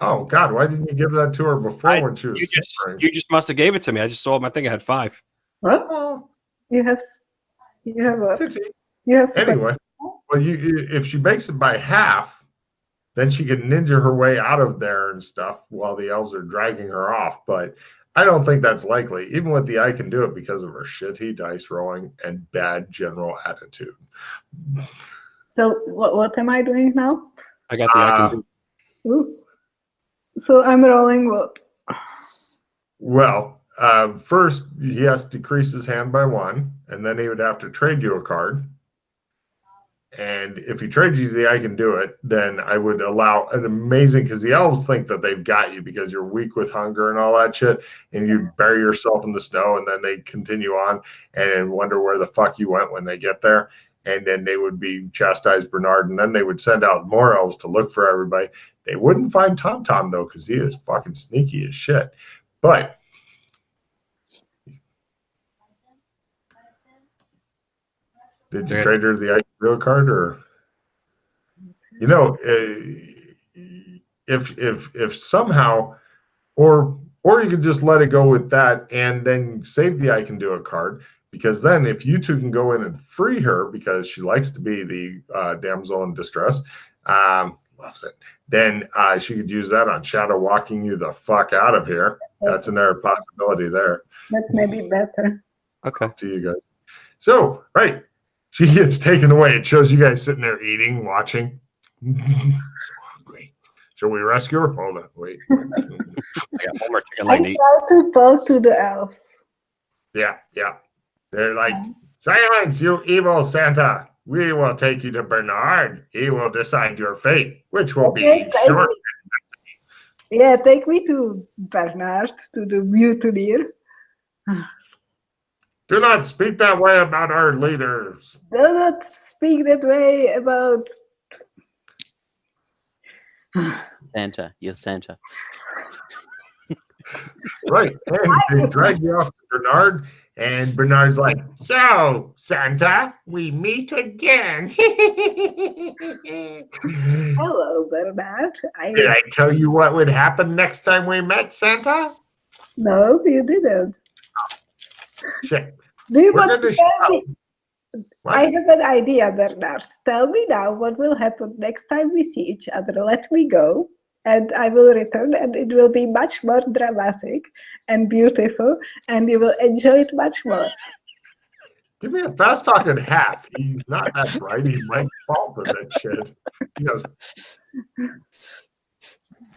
B: Oh God, why didn't you give that to her before when she was?
C: You just must have gave it to me. I just saw my thing. I had 5.
D: What? You have what? You have
B: anyway. Well, if she makes it by half, then she could ninja her way out of there and stuff while the elves are dragging her off. But I don't think that's likely, even with the I can do it, because of her shitty dice rolling and bad general attitude.
D: So what am I doing now?
C: I got the I can do.
D: Ooh. So I'm rolling what?
B: Well, first he has to decrease his hand by 1, and then he would have to trade you a card. And if he trades you the I can do it, then I would allow an amazing, because the elves think that they've got you because you're weak with hunger and all that shit, and you bury yourself in the snow, and then they continue on and wonder where the fuck you went when they get there. And then they would be chastised Bernard, and then they would send out more elves to look for everybody. They wouldn't find Tom Tom, though, because he is fucking sneaky as shit. But did you trade her the I can do it card, or if somehow, or you could just let it go with that and then save the I can do it card, because then if you two can go in and free her because she likes to be the damsel in distress, loves it, then she could use that on shadow walking you the fuck out of here. That's another possibility there.
D: That's maybe better.
C: Okay.
B: To you guys. So, right. She gets taken away. It shows you guys sitting there eating, watching. So hungry. Shall we rescue her? Hold on. Wait.
C: I got one more chicken
D: I
C: leg to eat.
D: try to talk to the elves.
B: Yeah. They're like, silence, you evil Santa. We will take you to Bernard. He will decide your fate, which will be short.
D: Yeah, take me to Bernard, to the mutineer.
B: Do not speak that way about our leaders.
D: Do not speak that way about
A: Santa. You're Santa.
B: Right. And they drag you off to Bernard, and Bernard's like, so, Santa, we meet again.
D: hello, Bernard.
B: Did I tell you what would happen next time we met, Santa?
D: No, you didn't.
B: Shit.
D: Do you
B: We're
D: want
B: going
D: to
B: to
D: tell me? I have an idea, Bernard. Tell me now what will happen next time we see each other. Let me go, and I will return, and it will be much more dramatic and beautiful, and you will enjoy it much more.
B: Give me a fast talking half. He's not that bright. He might fall for that shit. He goes,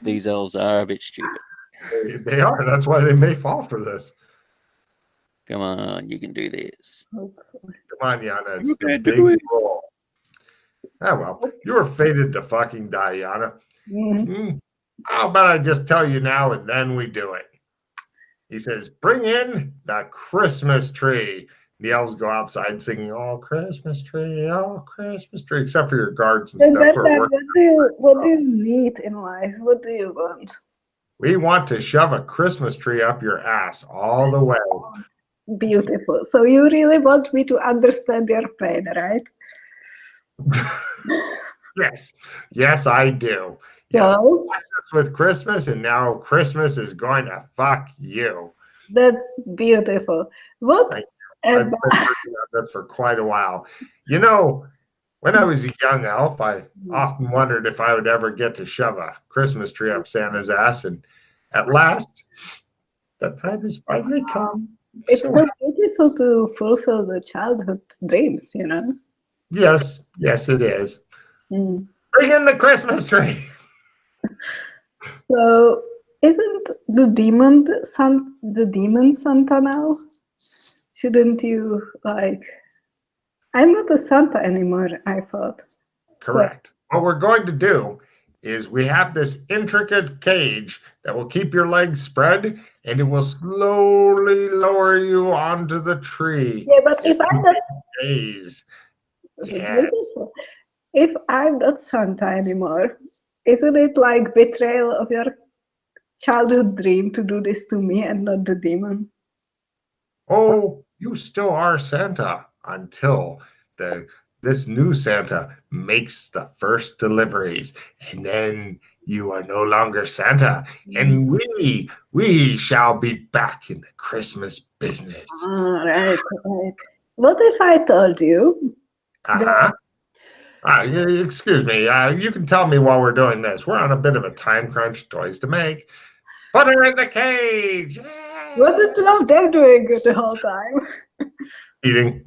A: These elves are a bit stupid.
B: they are. That's why they may fall for this.
A: Come on, you can do this.
B: Come on, Jana. It's the big roll. Ah, well, you were fated to fucking die, Jana. How about I just tell you now and then we do it? He says, bring in the Christmas tree. The elves go outside singing, oh, Christmas tree, except for your guards and stuff.
D: What do you need in life? What do you want?
B: We want to shove a Christmas tree up your ass all the way.
D: Beautiful. So you really want me to understand your pain, right?
B: Yes, I do.
D: So
B: with Christmas, and now Christmas is going to fuck you.
D: That's beautiful. What?
B: I've been working on this for quite a while. You know, when I was a young elf, I often wondered if I would ever get to shove a Christmas tree up Santa's ass, and at last, the time has finally come.
D: It's so beautiful to fulfill the childhood dreams, you know?
B: Yes, it is. Bring in the Christmas tree.
D: So, isn't the demon Santa now? Shouldn't you, like... I'm not a Santa anymore, I thought.
B: Correct. So, what we're going to do is we have this intricate cage that will keep your legs spread, and it will slowly lower you onto the tree.
D: Yeah, but if I'm not...
B: Yes.
D: If I'm not Santa anymore, isn't it like betrayal of your childhood dream to do this to me and not the demon?
B: Oh, you still are Santa until this new Santa makes the first deliveries, and then you are no longer Santa, and we shall be back in the Christmas business.
D: All right. What if I told you that
B: Excuse me. You can tell me while we're doing this. We're on a bit of a time crunch. Toys to make. Put her in the cage. Yay!
D: What is love they're doing the whole time?
B: Eating.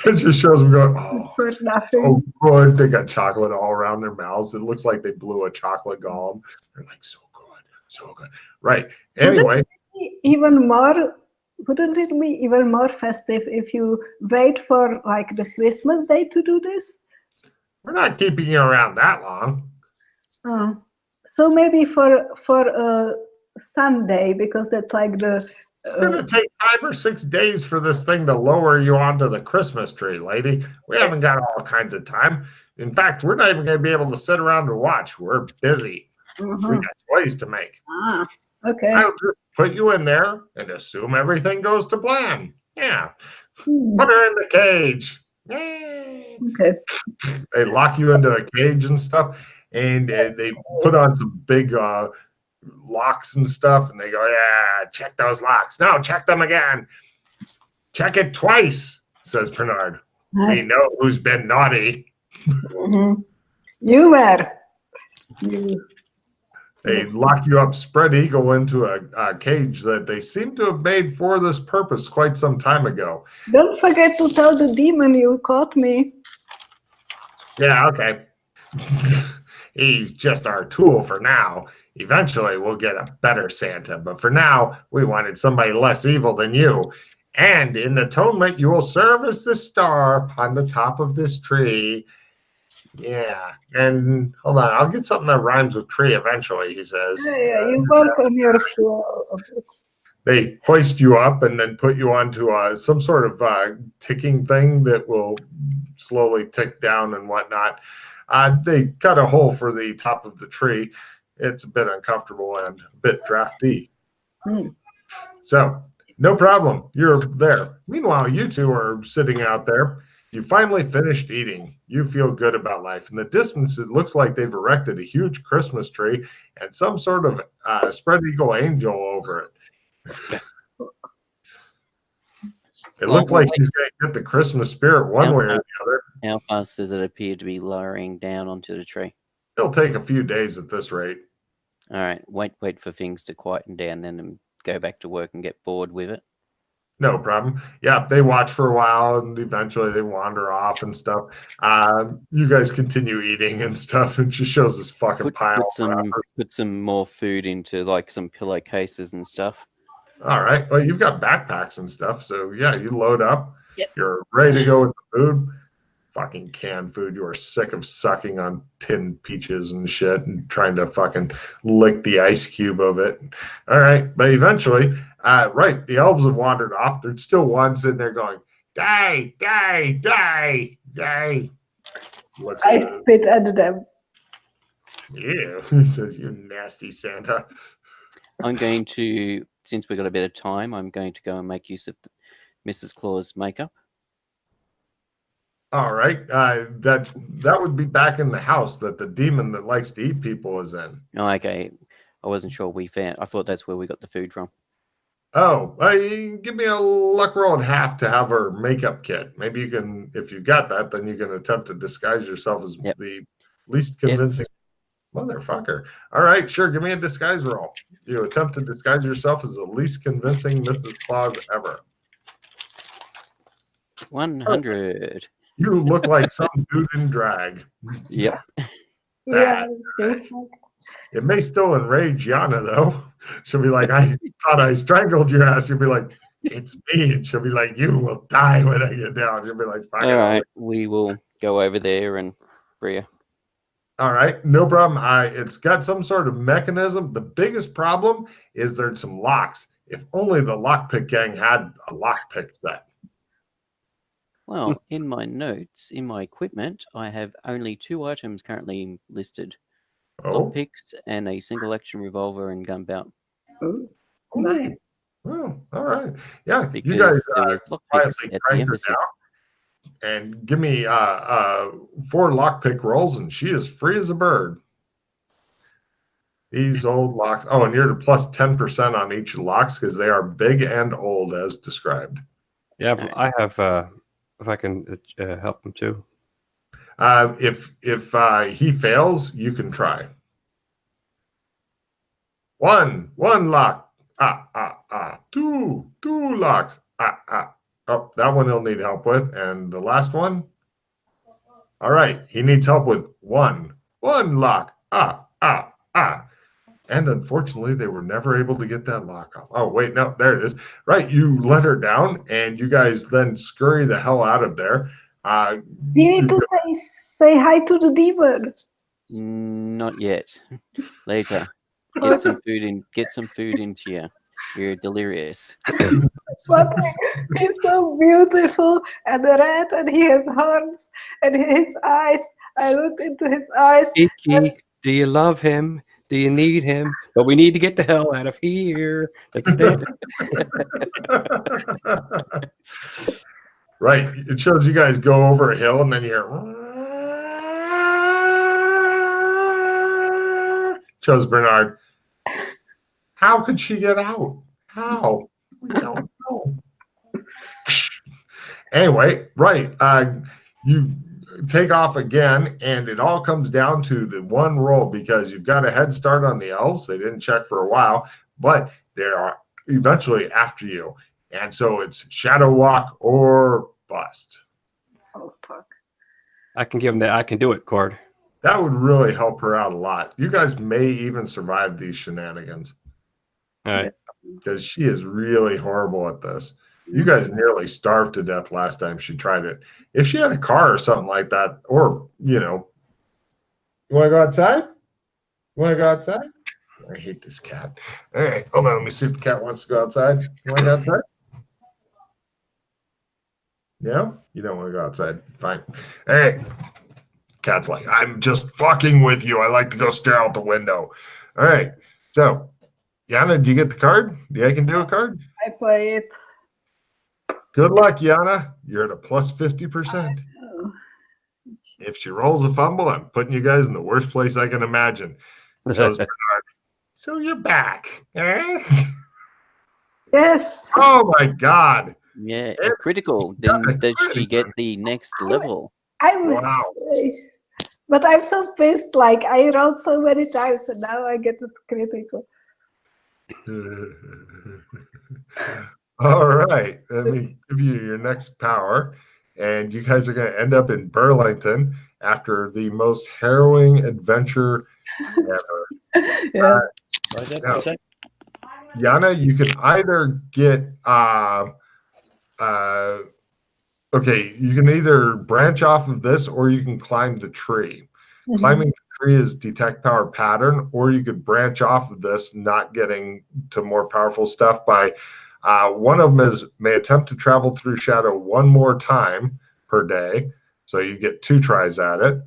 B: It just shows them going, oh, so good. They got chocolate all around their mouths. It looks like they blew a chocolate golem. They're like, so good, so good. Right. Anyway.
D: Wouldn't it be even more festive if you wait for like the Christmas day to do this?
B: We're not keeping you around that long.
D: Oh, so maybe for Sunday, because that's like the.
B: It's going to take 5 or 6 days for this thing to lower you onto the Christmas tree, lady. We haven't got all kinds of time. In fact, we're not even going to be able to sit around and watch. We're busy. We got toys to make.
D: Okay.
B: I'll just put you in there and assume everything goes to plan. Yeah. Put her in the cage. Yay.
D: Okay.
B: They lock you into a cage and stuff, and they put on some big locks and stuff, and they go, yeah, check those locks. No, check them again. Check it twice, says Bernard. We know who's been naughty.
D: You were.
B: They lock you up, spread eagle into a cage that they seem to have made for this purpose quite some time ago.
D: Don't forget to tell the demon you caught me.
B: Yeah, okay. He's just our tool for now. Eventually, we'll get a better Santa. But for now, we wanted somebody less evil than you. And in atonement, you will serve as the star upon the top of this tree. Yeah. And hold on, I'll get something that rhymes with tree eventually, he says.
D: Yeah, you work on your flow of it.
B: They hoist you up and then put you onto some sort of ticking thing that will slowly tick down and whatnot. They cut a hole for the top of the tree. It's a bit uncomfortable and a bit drafty. So, no problem. You're there. Meanwhile, you two are sitting out there. You finally finished eating. You feel good about life. In the distance, it looks like they've erected a huge Christmas tree and some sort of spread eagle angel over it. It looks like he's going to get the Christmas spirit one way or the other.
A: How fast does it appear to be lowering down onto the tree?
B: It'll take a few days at this rate.
A: All right, wait for things to quieten down, then go back to work and get bored with it.
B: No problem. Yeah, they watch for a while and eventually they wander off and stuff. You guys continue eating and stuff. It just shows this fucking pile.
A: Put some more food into like some pillowcases and stuff.
B: All right. Well, you've got backpacks and stuff. So, yeah, you load up.
A: Yep.
B: You're ready to go with the food. Fucking canned food. You are sick of sucking on tinned peaches and shit and trying to fucking lick the ice cube of it. All right. But eventually, right, the elves have wandered off. There's still one sitting there going, die, die, die, die.
D: I spit at them.
B: Yeah, he says, you nasty Santa.
A: I'm going to, since we've got a bit of time, I'm going to go and make use of Mrs. Claus makeup.
B: All right. That would be back in the house that the demon that likes to eat people is in.
A: Oh, okay. I wasn't sure I thought that's where we got the food from.
B: Oh, give me a luck roll and half to have her makeup kit. Maybe you can, if you got that, then you can attempt to disguise yourself as the least convincing motherfucker. All right, sure. Give me a disguise roll. You attempt to disguise yourself as the least convincing Mrs. Claus ever.
A: 100.
B: You look like some dude in drag.
A: Yep.
D: Yeah.
B: It may still enrage Jana, though. She'll be like, I thought I strangled your ass. You'll be like, it's me. And she'll be like, you will die when I get down. You'll be like,
A: all right, we will go over there and Bria.
B: All right, no problem. It's got some sort of mechanism. The biggest problem is there's some locks. If only the lockpick gang had a lockpick set.
A: Well, in my notes, in my equipment, I have only 2 items currently listed. Lockpicks and a single action revolver and gun belt.
D: Oh, nice.
B: Oh, all right. Yeah,
A: because
B: you guys
A: quietly
B: crank her down and give me 4 lockpick rolls, and she is free as a bird. These old locks. Oh, and you're to plus 10% on each locks because they are big and old as described.
C: Yeah, I have if I can help him too.
B: If he fails, you can try. One lock. Two locks. Oh, that one he'll need help with. And the last one. All right, he needs help with one lock. And unfortunately, they were never able to get that lock off. Oh, wait, no, there it is. Right, you let her down, and you guys then scurry the hell out of there.
D: You need to say hi to the demon.
A: Not yet. Later. Get some food in. Get some food into you. You're delirious.
D: But he's so beautiful and red, and he has horns, and his eyes. I looked into his eyes.
C: Kiki, do you love him? Do you need him? But we need to get the hell out of here.
B: Right. It shows you guys go over a hill, and then you hear. Shows Bernard. How could she get out? How? We don't know. Anyway, right. You take off again, and it all comes down to the one roll because you've got a head start on the elves. They didn't check for a while, but they are eventually after you. And so it's shadow walk or bust.
D: Oh, fuck.
C: I can give him that I can do it card.
B: That would really help her out a lot. You guys may even survive these shenanigans.
C: All right.
B: Because she is really horrible at this. You guys nearly starved to death last time she tried it. If she had a car or something like that, or, you know, you want to go outside? You want to go outside? I hate this cat. All right, hold on. Let me see if the cat wants to go outside. You want to go outside? No? You don't want to go outside. Fine. All right. Cat's like, I'm just fucking with you. I like to go stare out the window. All right. So, Jana, did you get the card? Yeah, I can do a card?
D: I play it.
B: Good luck, Jana. You're at a plus 50%. If she rolls a fumble, I'm putting you guys in the worst place I can imagine. Shows Bernard. So you're back.
D: Yes.
B: Oh, my God.
A: Yeah, a critical. Then does she get the next level?
B: Wow.
D: But I'm so pissed. Like, I rolled so many times, and now I get it critical.
B: All right. Let me give you your next power. And you guys are going to end up in Burlington after the most harrowing adventure ever.
D: Yes.
B: Now, Jana, you can either get okay, you can either branch off of this or you can climb the tree. Mm-hmm. Climbing the tree is detect power pattern, or you could branch off of this, not getting to more powerful stuff by one of them is may attempt to travel through shadow one more time per day. So you get 2 tries at it.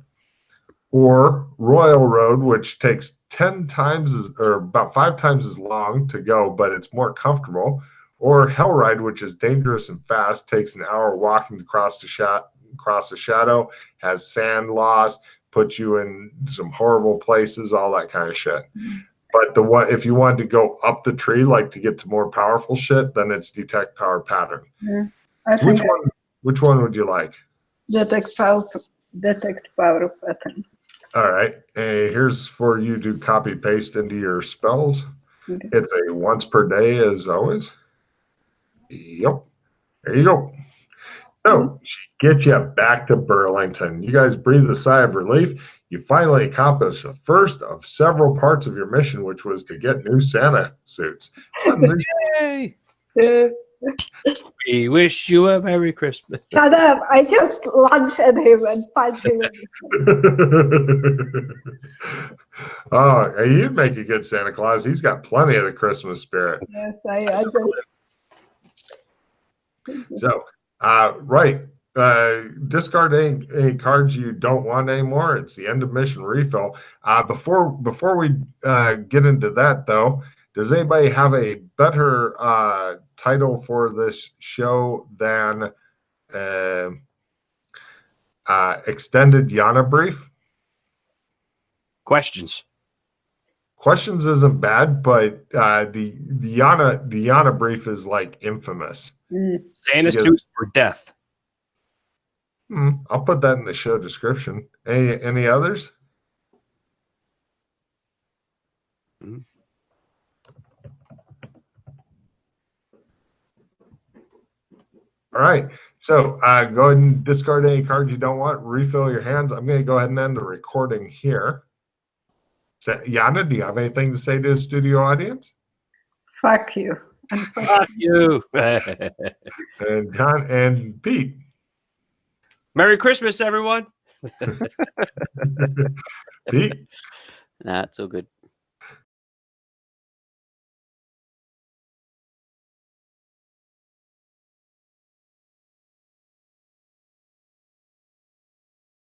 B: Or Royal Road, which takes 10 times or about 5 times as long to go, but it's more comfortable. Or Hell Ride, which is dangerous and fast, takes an hour walking across the shadow, has sand loss, puts you in some horrible places, all that kind of shit. But if you wanted to go up the tree, like to get to more powerful shit, then it's detect power pattern. Yeah, which one would you like?
D: Detect power pattern.
B: All right. Here's for you to copy paste into your spells. Okay. It's a once per day as always. Yep. There you go. So get you back to Burlington. You guys breathe a sigh of relief. You finally accomplished the first of several parts of your mission, which was to get new Santa suits.
C: Yay! We wish you a Merry Christmas.
D: Shut up. I just lunge at him and punch him.
B: Oh, you'd make a good Santa Claus. He's got plenty of the Christmas spirit.
D: Yes, I just...
B: So, right. Discard any cards you don't want anymore. It's the end of mission refill. Before we get into that, though, does anybody have a better title for this show than Extended Jana Brief?
C: Questions
B: isn't bad, but the Jana Brief is like infamous.
C: Santa suits for death.
B: I'll put that in the show description. Any others? All right. So go ahead and discard any cards you don't want. Refill your hands. I'm going to go ahead and end the recording here. So, Jana, do you have anything to say to the studio audience?
D: Fuck you. And
C: fuck you.
B: And John and Pete.
C: Merry Christmas, everyone.
B: Pete.
A: Nah, it's all good.